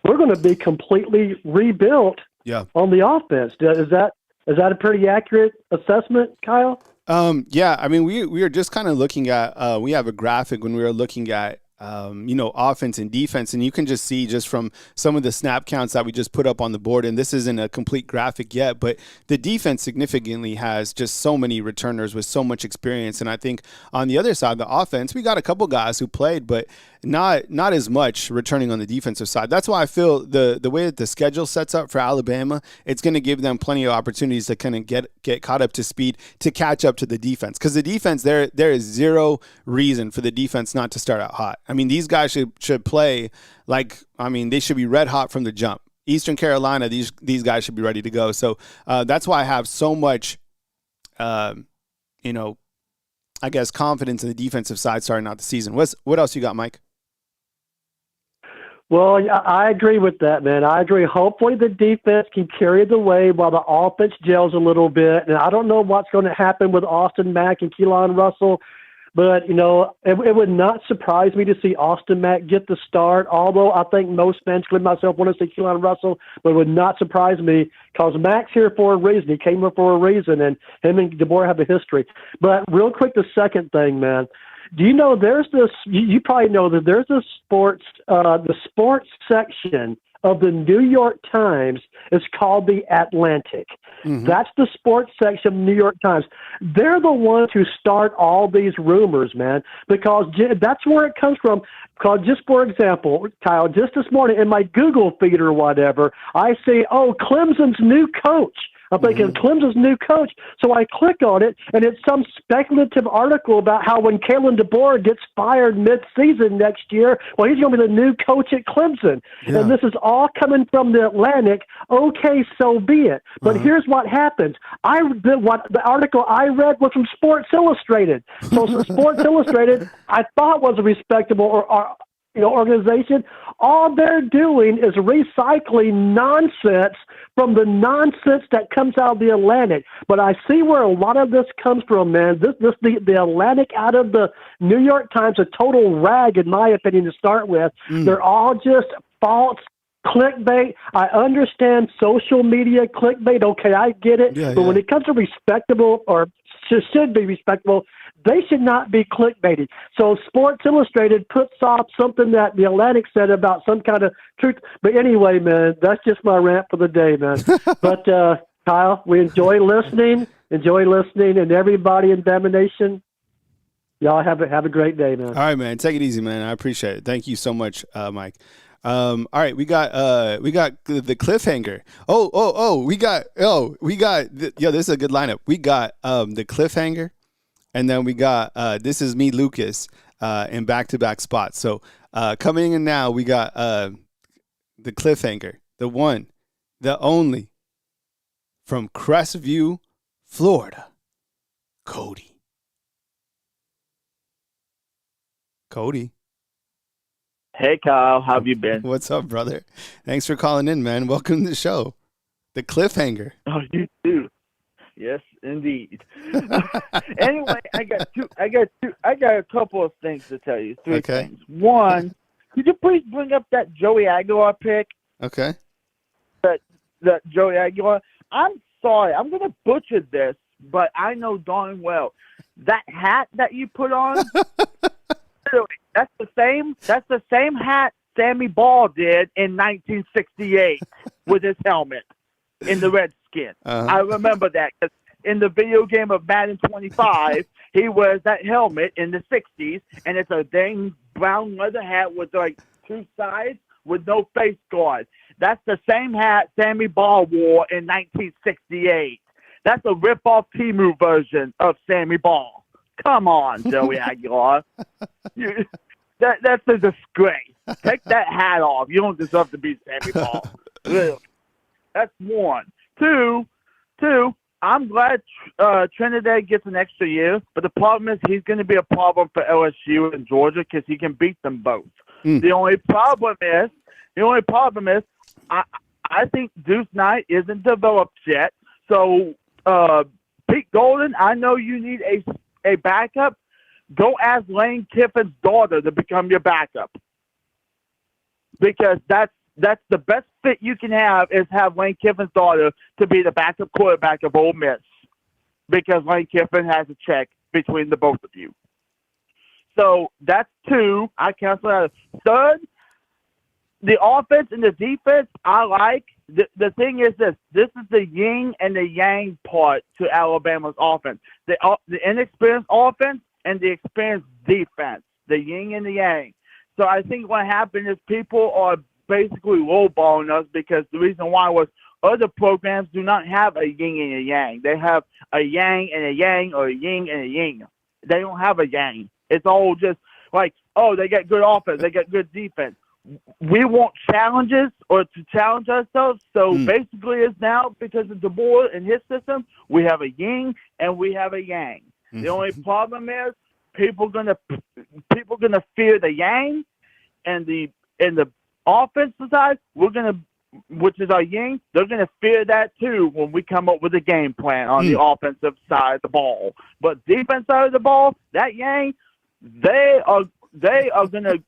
Speaker 2: we're going to be completely rebuilt on the offense. Is that a pretty accurate assessment, Kyle?
Speaker 1: Yeah, I mean, we are just kind of looking at, we have a graphic when we were looking at, offense and defense, and you can just see just from some of the snap counts that we just put up on the board, and this isn't a complete graphic yet, but the defense significantly has just so many returners with so much experience. And I think on the other side, the offense, we got a couple guys who played, but not as much returning on the defensive side. That's why I feel the way that the schedule sets up for Alabama, it's going to give them plenty of opportunities to kind of get caught up to speed to catch up to the defense. Because the defense, there is zero reason for the defense not to start out hot. I mean, these guys should play they should be red hot from the jump. Eastern Carolina, these guys should be ready to go. So that's why I have so much, I guess, confidence in the defensive side starting out the season. What else you got, Mike?
Speaker 2: Well, I agree with that, man. I agree. Hopefully the defense can carry the way while the offense gels a little bit. And I don't know what's going to happen with Austin Mack and Keelan Russell, but, it would not surprise me to see Austin Mack get the start, although I think most fans, including myself, want to see Keelan Russell, but it would not surprise me because Mack's here for a reason. He came here for a reason, and him and DeBoer have a history. But real quick, the second thing, man. Do you know there's this? You probably know that there's a the sports section of the New York Times is called the Atlantic. Mm-hmm. That's the sports section of the New York Times. They're the ones who start all these rumors, man, because that's where it comes from. Because just for example, Kyle, just this morning in my Google feed or whatever, I see, Clemson's new coach. I'm thinking Clemson's new coach. So I click on it, and it's some speculative article about how when Kalen DeBoer gets fired mid-season next year, well, he's going to be the new coach at Clemson. Yeah. And this is all coming from the Atlantic. Okay, so be it. But here's what happens. The article I read was from Sports Illustrated. So Sports Illustrated, I thought was a respectable organization. All they're doing is recycling nonsense from the nonsense that comes out of the Atlantic. But I see where a lot of this comes from, man. The Atlantic out of the New York Times, a total rag, in my opinion, to start with. They're all just false clickbait. I understand social media clickbait. Okay, I get it. But when it comes to respectable or should be respectable, they should not be clickbaited. So Sports Illustrated puts off something that the Atlantic said about some kind of truth. But anyway, man, that's just my rant for the day, man. But, Kyle, we enjoy listening, and everybody in Bama Nation, y'all have a great day, man.
Speaker 1: All right, man. Take it easy, man. I appreciate it. Thank you so much, Mike. All right, we got the cliffhanger. This is a good lineup. We got the cliffhanger, and then we got This Is Me, Lucas, in back-to-back spots. So coming in now, we got the cliffhanger, the one, the only, from Crestview, Florida, Cody.
Speaker 3: Hey, Kyle. How have you been?
Speaker 1: What's up, brother? Thanks for calling in, man. Welcome to the show. The cliffhanger.
Speaker 3: Oh, you too. Yes, indeed. Anyway, I got a couple of things to tell you. Three things. One, could you please bring up that Joey Aguilar pick?
Speaker 1: Okay.
Speaker 3: That Joey Aguilar. I'm sorry. I'm going to butcher this, but I know darn well that hat that you put on. That's the same hat Sammy Ball did in 1968 with his helmet in the Redskin. I remember that because in the video game of Madden 25, he wears that helmet in the 60s, and it's a dang brown leather hat with like two sides with no face guard. That's the same hat Sammy Ball wore in 1968. That's a rip-off Temu version of Sammy Ball. Come on, Joey Aguilar. That's a disgrace. Take that hat off. You don't deserve to be Sammy Baugh. Really. That's one. Two. I'm glad Trinidad gets an extra year, but the problem is he's going to be a problem for LSU and Georgia because he can beat them both. The only problem is, I think Deuce Knight isn't developed yet. So, Pete Golden, I know you need a backup. Go ask Lane Kiffin's daughter to become your backup, because that's the best fit you can have is have Lane Kiffin's daughter to be the backup quarterback of Ole Miss, because Lane Kiffin has a check between the both of you. So that's two. I cancel that. Third, the offense and the defense I like. The thing is this is the yin and the yang part to Alabama's offense. The inexperienced offense and the experienced defense, the yin and the yang. So I think what happened is people are basically lowballing us, because the reason why was other programs do not have a yin and a yang. They have a yang and a yang, or a yin and a yin. They don't have a yang. It's all just like, oh, they got good offense, they got good defense. We want challenges, or to challenge ourselves. So basically it's now, because of DeBoer and his system, we have a yin and we have a yang. The only problem is people gonna fear the yang, and the offensive side, which is our yin, they're gonna fear that too when we come up with a game plan on the offensive side of the ball. But defense side of the ball, that yang, they are gonna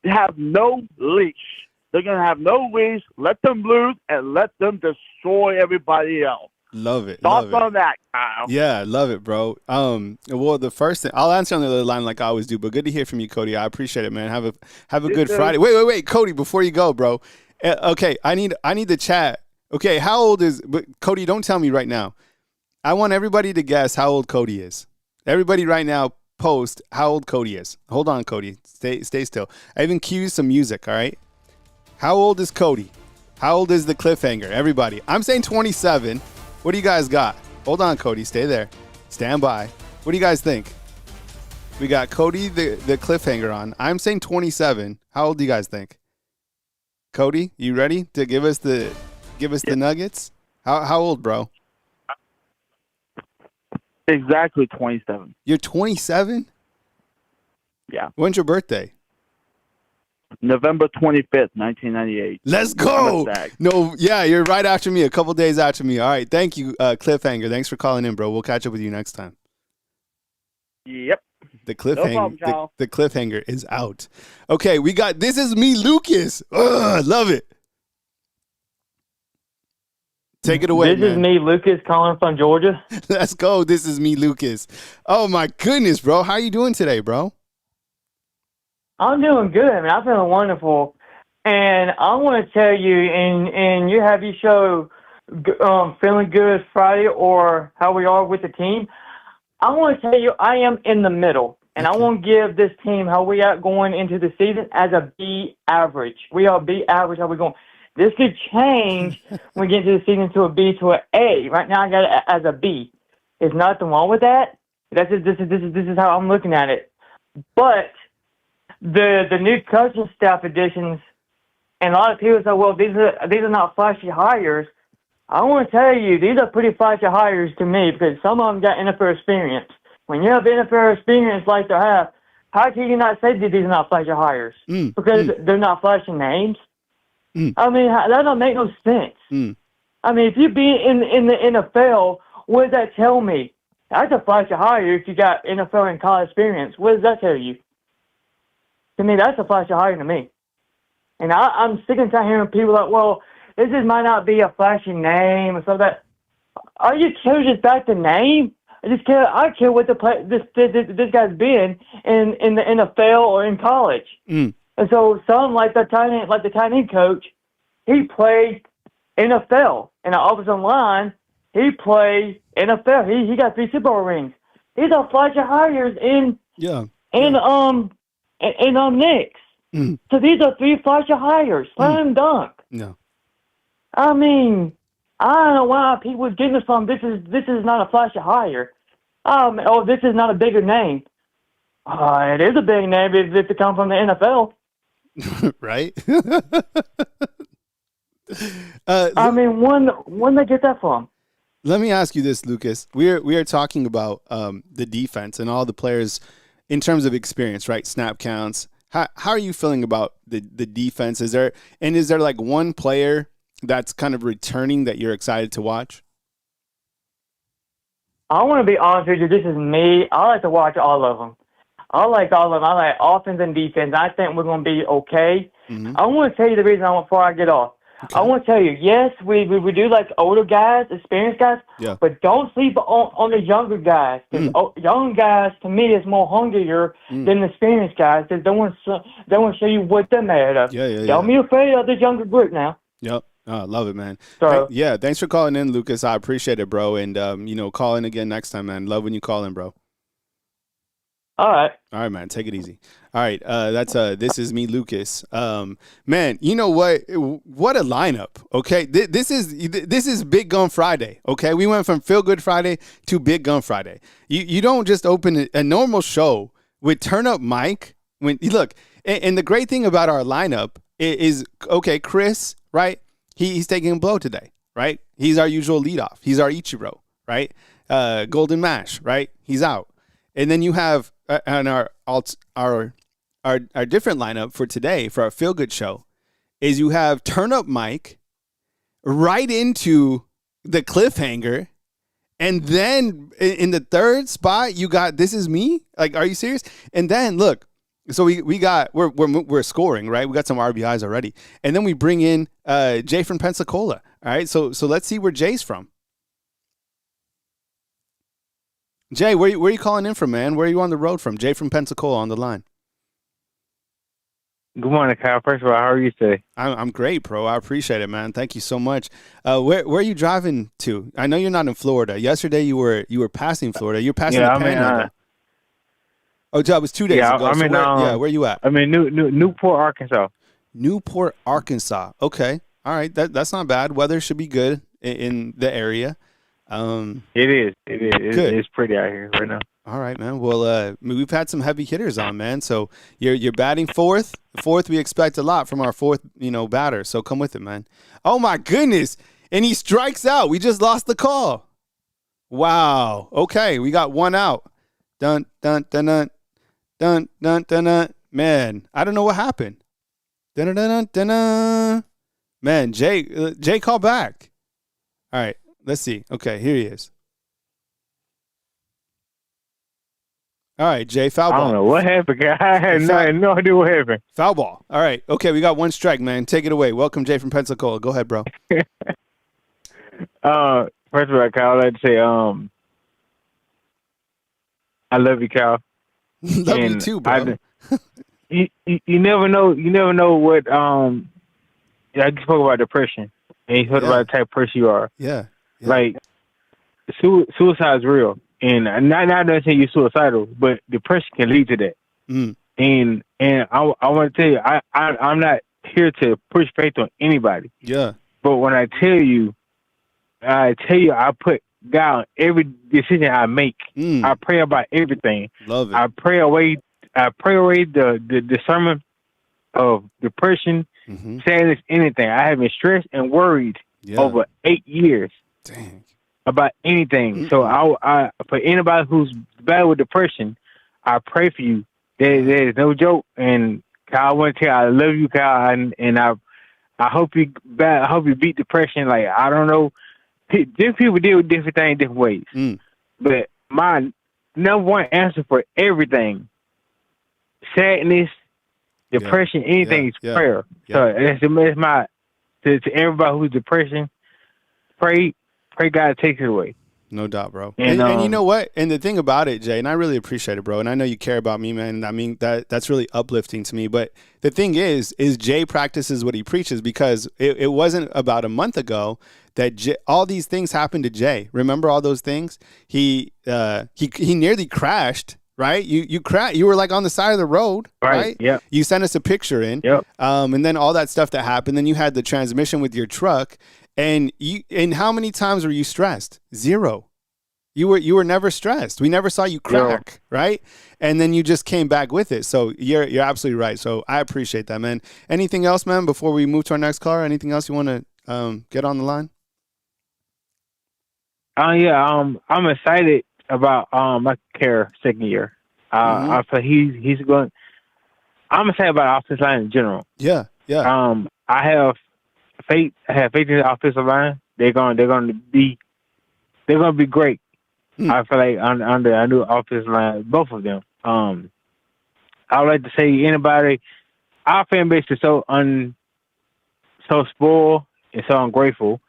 Speaker 3: have no leash. They're gonna have no leash. Let them loose and let them destroy everybody else.
Speaker 1: Love it.
Speaker 3: Thoughts on that, Kyle?
Speaker 1: Yeah, love it, bro. Well, the first thing, I'll answer on the other line like I always do, but good to hear from you, Cody. I appreciate it, man. Have a good Friday. Wait, Cody, before you go, bro. Okay, I need the chat. Okay, how old is Cody? Don't tell me right now. I want everybody to guess how old Cody is. Everybody right now, post how old Cody is. Hold on, Cody. Stay still. I even cued some music. All right. How old is Cody? How old is the cliffhanger? Everybody. I'm saying 27. What do you guys got? Hold on, Cody. Stay there. Stand by. What do you guys think? We got Cody, the cliffhanger on. I'm saying 27. How old do you guys think? Cody, you ready to give us the nuggets? How old, bro?
Speaker 3: Exactly 27.
Speaker 1: You're 27?
Speaker 3: Yeah.
Speaker 1: When's your birthday?
Speaker 3: November 25th, 1998.
Speaker 1: Let's go. No, yeah, you're right after me, a couple days after me. All right, thank you, Cliffhanger. Thanks for calling in, bro. We'll catch up with you next time.
Speaker 3: Yep.
Speaker 1: The cliffhanger,
Speaker 3: No problem,
Speaker 1: the cliffhanger is out. Okay, we got This Is Me, Lucas. Ugh, love it. Take it away,
Speaker 4: This is me, Lucas, calling from Georgia.
Speaker 1: Let's go. This is me, Lucas. Oh, my goodness, bro. How you doing today, bro?
Speaker 4: I'm doing good. I mean, I'm feeling wonderful. And I want to tell you, and you have your show Feeling Good Friday, or how we are with the team. I want to tell you, I am in the middle. And I want to give this team how we are going into the season as a B average. We are B average. How we going? This could change when we get into the season to a B to an A. Right now, I got it as a B. There's nothing wrong with that. This is how I'm looking at it. But the new coaching staff additions, and a lot of people say, well, these are not flashy hires. I want to tell you, these are pretty flashy hires to me, because some of them got NFL experience. When you have NFL experience like they have, how can you not say that these are not flashy hires? Because they're not flashy names? I mean, that don't make no sense. I mean, if you be in the NFL, what does that tell me? That's a flashy hire if you got NFL and college experience. What does that tell you? To me, that's a flashy hire to me. And I'm sick and tired of hearing people like, well, this might not be a flashy name or something like that. Are you serious about the name? I care what this guy's been in the NFL or in college. And so some like the tight end coach, he played NFL. And the offensive line, he played NFL. He got 3 Super Bowl rings. These are flashy hires in Knicks. So these are 3 flashy hires. Slam dunk.
Speaker 1: No.
Speaker 4: I mean, I don't know why people are getting this from. This is not a flashy hire. This is not a bigger name. It is a big name if it comes from the NFL.
Speaker 1: Right?
Speaker 4: I mean, when they get that from?
Speaker 1: Let me ask you this, Lucas. We are talking about the defense and all the players in terms of experience, right? Snap counts. How are you feeling about the defense? Is there like one player that's kind of returning that you're excited to watch?
Speaker 4: I want to be honest with you. This is me. I like to watch all of them. I like all of them. I like offense and defense. I think we're going to be okay.
Speaker 1: Mm-hmm.
Speaker 4: I want to tell you the reason before I get off.
Speaker 1: Okay.
Speaker 4: I want to tell you, yes, we do like older guys, experienced guys,
Speaker 1: Yeah.
Speaker 4: but don't sleep on the younger guys. Because young guys, to me, is more hungrier than the experienced guys. They want to show you what they're made of. Don't be afraid of this younger group now.
Speaker 1: Yep. Oh, I love it, man.
Speaker 4: So,
Speaker 1: yeah, thanks for calling in, Lucas. I appreciate it, bro. And, call in again next time, man. Love when you call in, bro.
Speaker 4: All right,
Speaker 1: man. Take it easy. All right. This is me, Lucas. Man, you know what? What a lineup. Okay. This is Big Gun Friday. Okay. We went from Feel Good Friday to Big Gun Friday. You don't just open a normal show with Turn Up Mike. When you look, and the great thing about our lineup is okay, Chris, right? He's taking a blow today, right? He's our usual leadoff. He's our Ichiro, right? Golden Mash, right? He's out. And then you have on our different lineup for today for our Feel Good show is you have Turn Up Mike right into the cliffhanger, and then in the third spot you got This Is Me. Like, are you serious? And then look, so we're scoring, right? We got some RBIs already, and then we bring in Jay from Pensacola. All right, so let's see where Jay's from. Jay, where are you calling in from, man? Where are you on the road from? Jay from Pensacola on the line.
Speaker 5: Good morning, Kyle. First of all, how are you today?
Speaker 1: I'm great, bro. I appreciate it, man. Thank you so much. Where are you driving to? I know you're not in Florida. Yesterday you were passing Florida. You're passing the Panhandle. It was 2 days ago. Where you at?
Speaker 5: I'm in Newport, Arkansas.
Speaker 1: Newport, Arkansas. Okay. All right. That's not bad. Weather should be good in the area.
Speaker 5: It is. It's pretty out here right now.
Speaker 1: All right, man. Well, we've had some heavy hitters on, man. So you're batting fourth. Fourth, we expect a lot from our fourth, batter. So come with it, man. Oh my goodness! And he strikes out. We just lost the call. Wow. Okay, we got one out. Dun dun dun dun dun dun dun dun. Man, I don't know what happened. Dun dun dun dun dun. Man, Jay, call back. All right. Let's see. Okay, here he is. All right, Jay, foul ball.
Speaker 5: I don't know what happened. I had no idea what happened.
Speaker 1: Foul ball. All right. Okay, we got one strike, man. Take it away. Welcome, Jay from Pensacola. Go ahead, bro.
Speaker 5: First of all, Kyle, I'd like to say I love you, Kyle.
Speaker 1: Love you too, bro.
Speaker 5: You never know. You never know what. I just spoke about depression, and you talked about the type of person you are.
Speaker 1: Yeah.
Speaker 5: Like suicide is real. And not saying you're suicidal, but depression can lead to that.
Speaker 1: Mm.
Speaker 5: And I want to tell you, I'm not here to push faith on anybody.
Speaker 1: Yeah.
Speaker 5: But when I tell you, I put God on every decision I make. I pray about everything.
Speaker 1: Love it.
Speaker 5: I pray away the discernment of depression, sadness, anything. I have been stressed and worried over 8 years.
Speaker 1: Dang.
Speaker 5: About anything. So I for anybody who's bad with depression, I pray for you. There's no joke. And Kyle, I want to tell you, I love you, Kyle, and I hope you beat depression. Like, I don't know, different people deal with different things different ways. But my number one answer for everything, sadness, depression, anything, is prayer. So that's my to everybody who's depression, pray God takes it away.
Speaker 1: No doubt, bro.
Speaker 5: And
Speaker 1: you know what? And the thing about it, Jay, and I really appreciate it, bro. And I know you care about me, man. I mean, that's really uplifting to me. But the thing is Jay practices what he preaches, because it wasn't about a month ago that all these things happened to Jay. Remember all those things? He nearly crashed. Right, you were like on the side of the road, right?
Speaker 5: Yeah.
Speaker 1: You sent us a picture in, and then all that stuff that happened. Then you had the transmission with your truck, and how many times were you stressed? Zero. You were never stressed. We never saw you crack, right? And then you just came back with it. So you're absolutely right. So I appreciate that, man. Anything else, man, before we move to our next caller? Anything else you want to get on the line?
Speaker 5: I'm excited about my care second year. I feel he's going. I'm excited about the offensive line in general.
Speaker 1: Yeah.
Speaker 5: I have faith. in the offensive line. They're going to be great. I feel like under a new offensive line, both of them. I would like to say anybody. Our fan base is so spoiled and so ungrateful.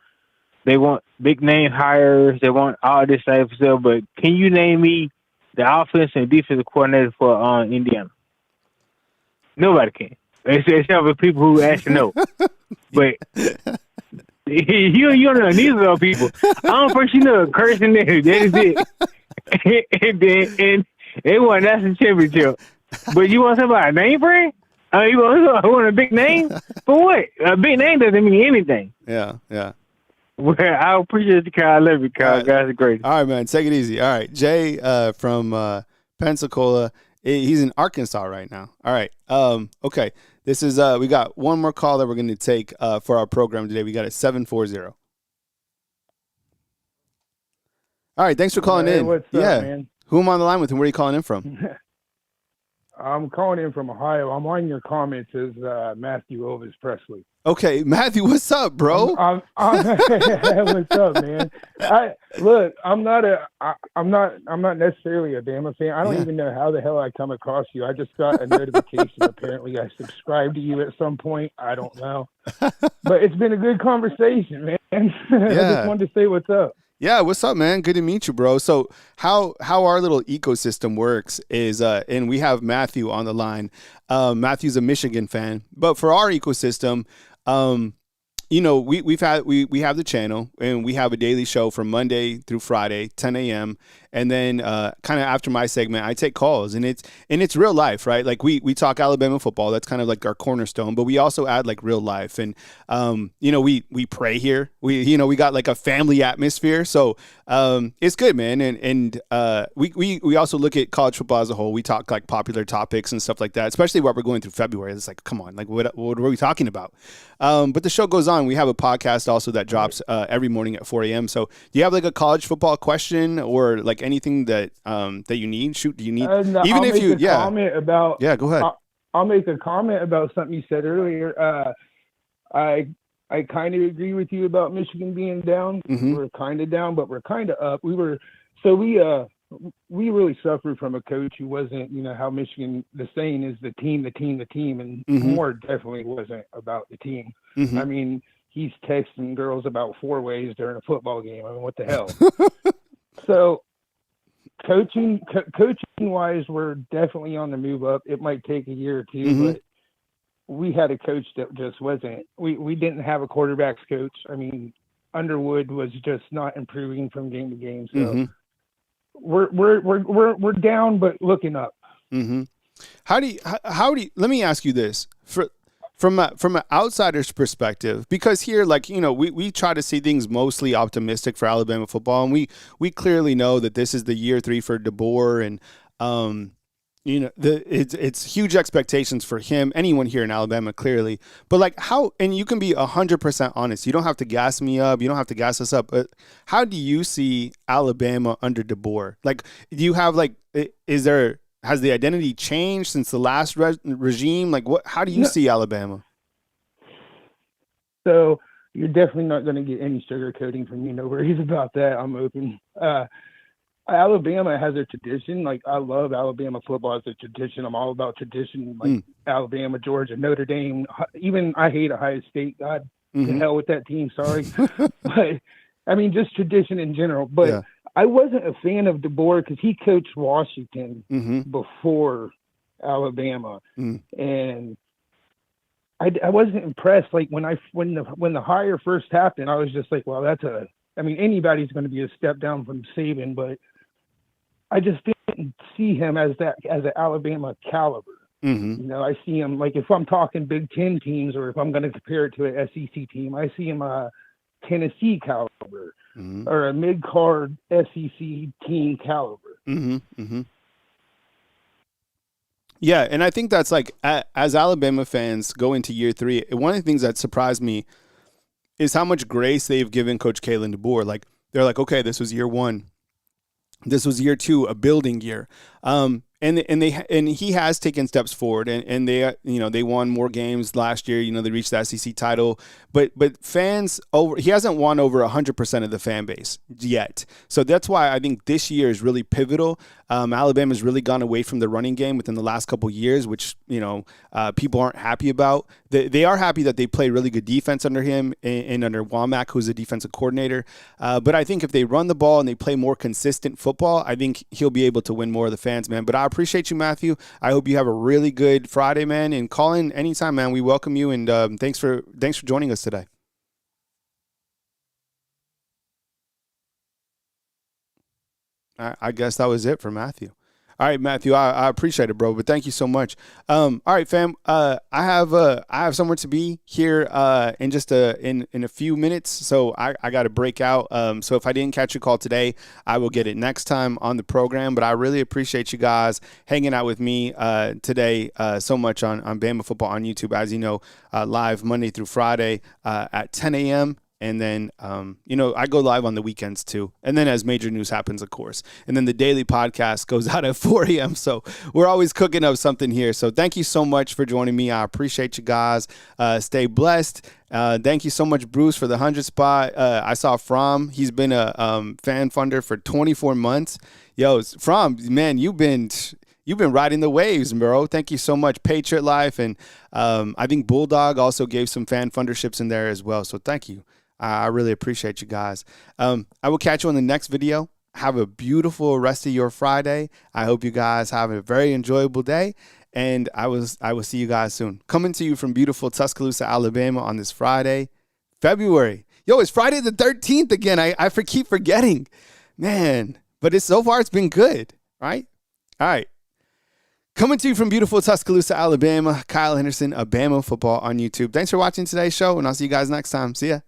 Speaker 5: They want big name hires. They want all this type of stuff. But can you name me the offense and defensive coordinator for Indiana? Nobody can. Except for people who actually know. But you don't know neither of those people. I'm first you know cursing there. That is it. and they won national championship. But you want somebody a name brand? You want a big name? For what? A big name doesn't mean anything.
Speaker 1: Yeah.
Speaker 5: Well, I appreciate you, Kyle. I love you, Kyle. Guys are great.
Speaker 1: All right, man. Take it easy. All right. Jay from Pensacola. He's in Arkansas right now. All right. Okay. This is we got one more call that we're going to take for our program today. We got a 740. All right. Thanks for calling in.
Speaker 6: What's up, man?
Speaker 1: Who am I on the line with and where are you calling in from?
Speaker 6: I'm calling in from Ohio. I'm on your comments as Matthew Elvis Presley.
Speaker 1: Okay, Matthew, what's up, bro?
Speaker 6: What's up, man? I'm not necessarily a Bama fan. I don't even know how the hell I come across you. I just got a notification. Apparently, I subscribed to you at some point. I don't know, but it's been a good conversation, man. I just wanted to say what's up.
Speaker 1: Yeah, what's up, man? Good to meet you, bro. So how our little ecosystem works is, and we have Matthew on the line. Matthew's a Michigan fan, but for our ecosystem, we have the channel and we have a daily show from Monday through Friday, 10 a.m. And then kind of after my segment, I take calls and it's real life, right? Like we talk Alabama football. That's kind of like our cornerstone, but we also add like real life. And, we pray here. We got like a family atmosphere. So it's good, man. And we also look at college football as a whole. We talk like popular topics and stuff like that, especially what we're going through February. It's like, come on, like what are we talking about? But the show goes on. We have a podcast also that drops every morning at 4 a.m. So do you have like a college football question or like anything that you need? Shoot, do you need?
Speaker 6: No,
Speaker 1: even
Speaker 6: I'll
Speaker 1: if you,
Speaker 6: comment about.
Speaker 1: Yeah, go ahead.
Speaker 6: I'll make a comment about something you said earlier. I kind of agree with you about Michigan being down.
Speaker 1: Mm-hmm.
Speaker 6: We're kind of down, but we're kind of up. We really suffered from a coach who wasn't, how Michigan, the saying is the team, and Moore definitely wasn't about the team.
Speaker 1: Mm-hmm.
Speaker 6: I mean, he's texting girls about four ways during a football game. I mean, what the hell? So coaching wise, we're definitely on the move up. It might take a year or two, but we had a coach that just wasn't. We didn't have a quarterbacks coach. I mean, Underwood was just not improving from game to game. So we're down, but looking up.
Speaker 1: Mm-hmm. How do you? Let me ask you this from an outsider's perspective, because here, like, we try to see things mostly optimistic for Alabama football, and we clearly know that this is the year 3 for DeBoer, and it's huge expectations for him, anyone here in Alabama, clearly. But like and you can be 100% honest. You don't have to gas me up. You don't have to gas us up. But how do you see Alabama under DeBoer? Like, do you have has the identity changed since the last regime? Like, how do you see Alabama?
Speaker 6: So you're definitely not going to get any sugarcoating from me. No worries about that. I'm open. Alabama has a tradition. Like, I love Alabama football as a tradition. I'm all about tradition, like Alabama, Georgia, Notre Dame. Even I hate Ohio State. God, to hell with that team. Sorry. But, I mean, just tradition in general. But I wasn't a fan of DeBoer because he coached Washington before Alabama. And I wasn't impressed. Like, when the hire first happened, I was just like, well, anybody's going to be a step down from Saban, but I just didn't see him as an Alabama caliber. I see him, like, if I'm talking Big Ten teams or if I'm going to compare it to an SEC team, I see him Tennessee caliber
Speaker 1: Mm-hmm.
Speaker 6: or a mid-card SEC team caliber.
Speaker 1: Mm-hmm. Mm-hmm. Yeah, and I think that's like, as Alabama fans go into year 3, one of the things that surprised me is how much grace they've given Coach Kalen DeBoer. Like, they're like, okay, this was year 1. This was year 2, a building year. And he has taken steps forward, and they they won more games last year. They reached the SEC title, but fans he hasn't won over 100% of the fan base yet. So that's why I think this year is really pivotal. Alabama's really gone away from the running game within the last couple of years, which people aren't happy about. They are happy that they play really good defense under him and under Womack, who's a defensive coordinator. But I think if they run the ball and they play more consistent football, I think he'll be able to win more of the fans, man. But I appreciate you, Matthew. I hope you have a really good Friday, man. And call in anytime, man. We welcome you, and thanks for joining us today. I guess that was it for Matthew. All right, Matthew, I appreciate it, bro. But thank you so much. All right, fam. I have somewhere to be here in just in a few minutes, so I got to break out. So if I didn't catch your call today, I will get it next time on the program. But I really appreciate you guys hanging out with me today so much on Bama Football on YouTube. As you know, live Monday through Friday at 10 a.m. And then, I go live on the weekends too. And then as major news happens, of course. And then the daily podcast goes out at 4 a.m. So we're always cooking up something here. So thank you so much for joining me. I appreciate you guys. Stay blessed. Thank you so much, Bruce, for the 100 spot. I saw Fromm. He's been a fan funder for 24 months. Yo, Fromm, man, you've been riding the waves, bro. Thank you so much. Patriot Life. And I think Bulldog also gave some fan funderships in there as well. So thank you. I really appreciate you guys. I will catch you on the next video. Have a beautiful rest of your Friday. I hope you guys have a very enjoyable day, and I will see you guys soon. Coming to you from beautiful Tuscaloosa, Alabama on this Friday, February. Yo, it's Friday the 13th again. I keep forgetting, man. But so far it's been good, right? All right. Coming to you from beautiful Tuscaloosa, Alabama, Kyle Henderson of Bama Football on YouTube. Thanks for watching today's show, and I'll see you guys next time. See ya.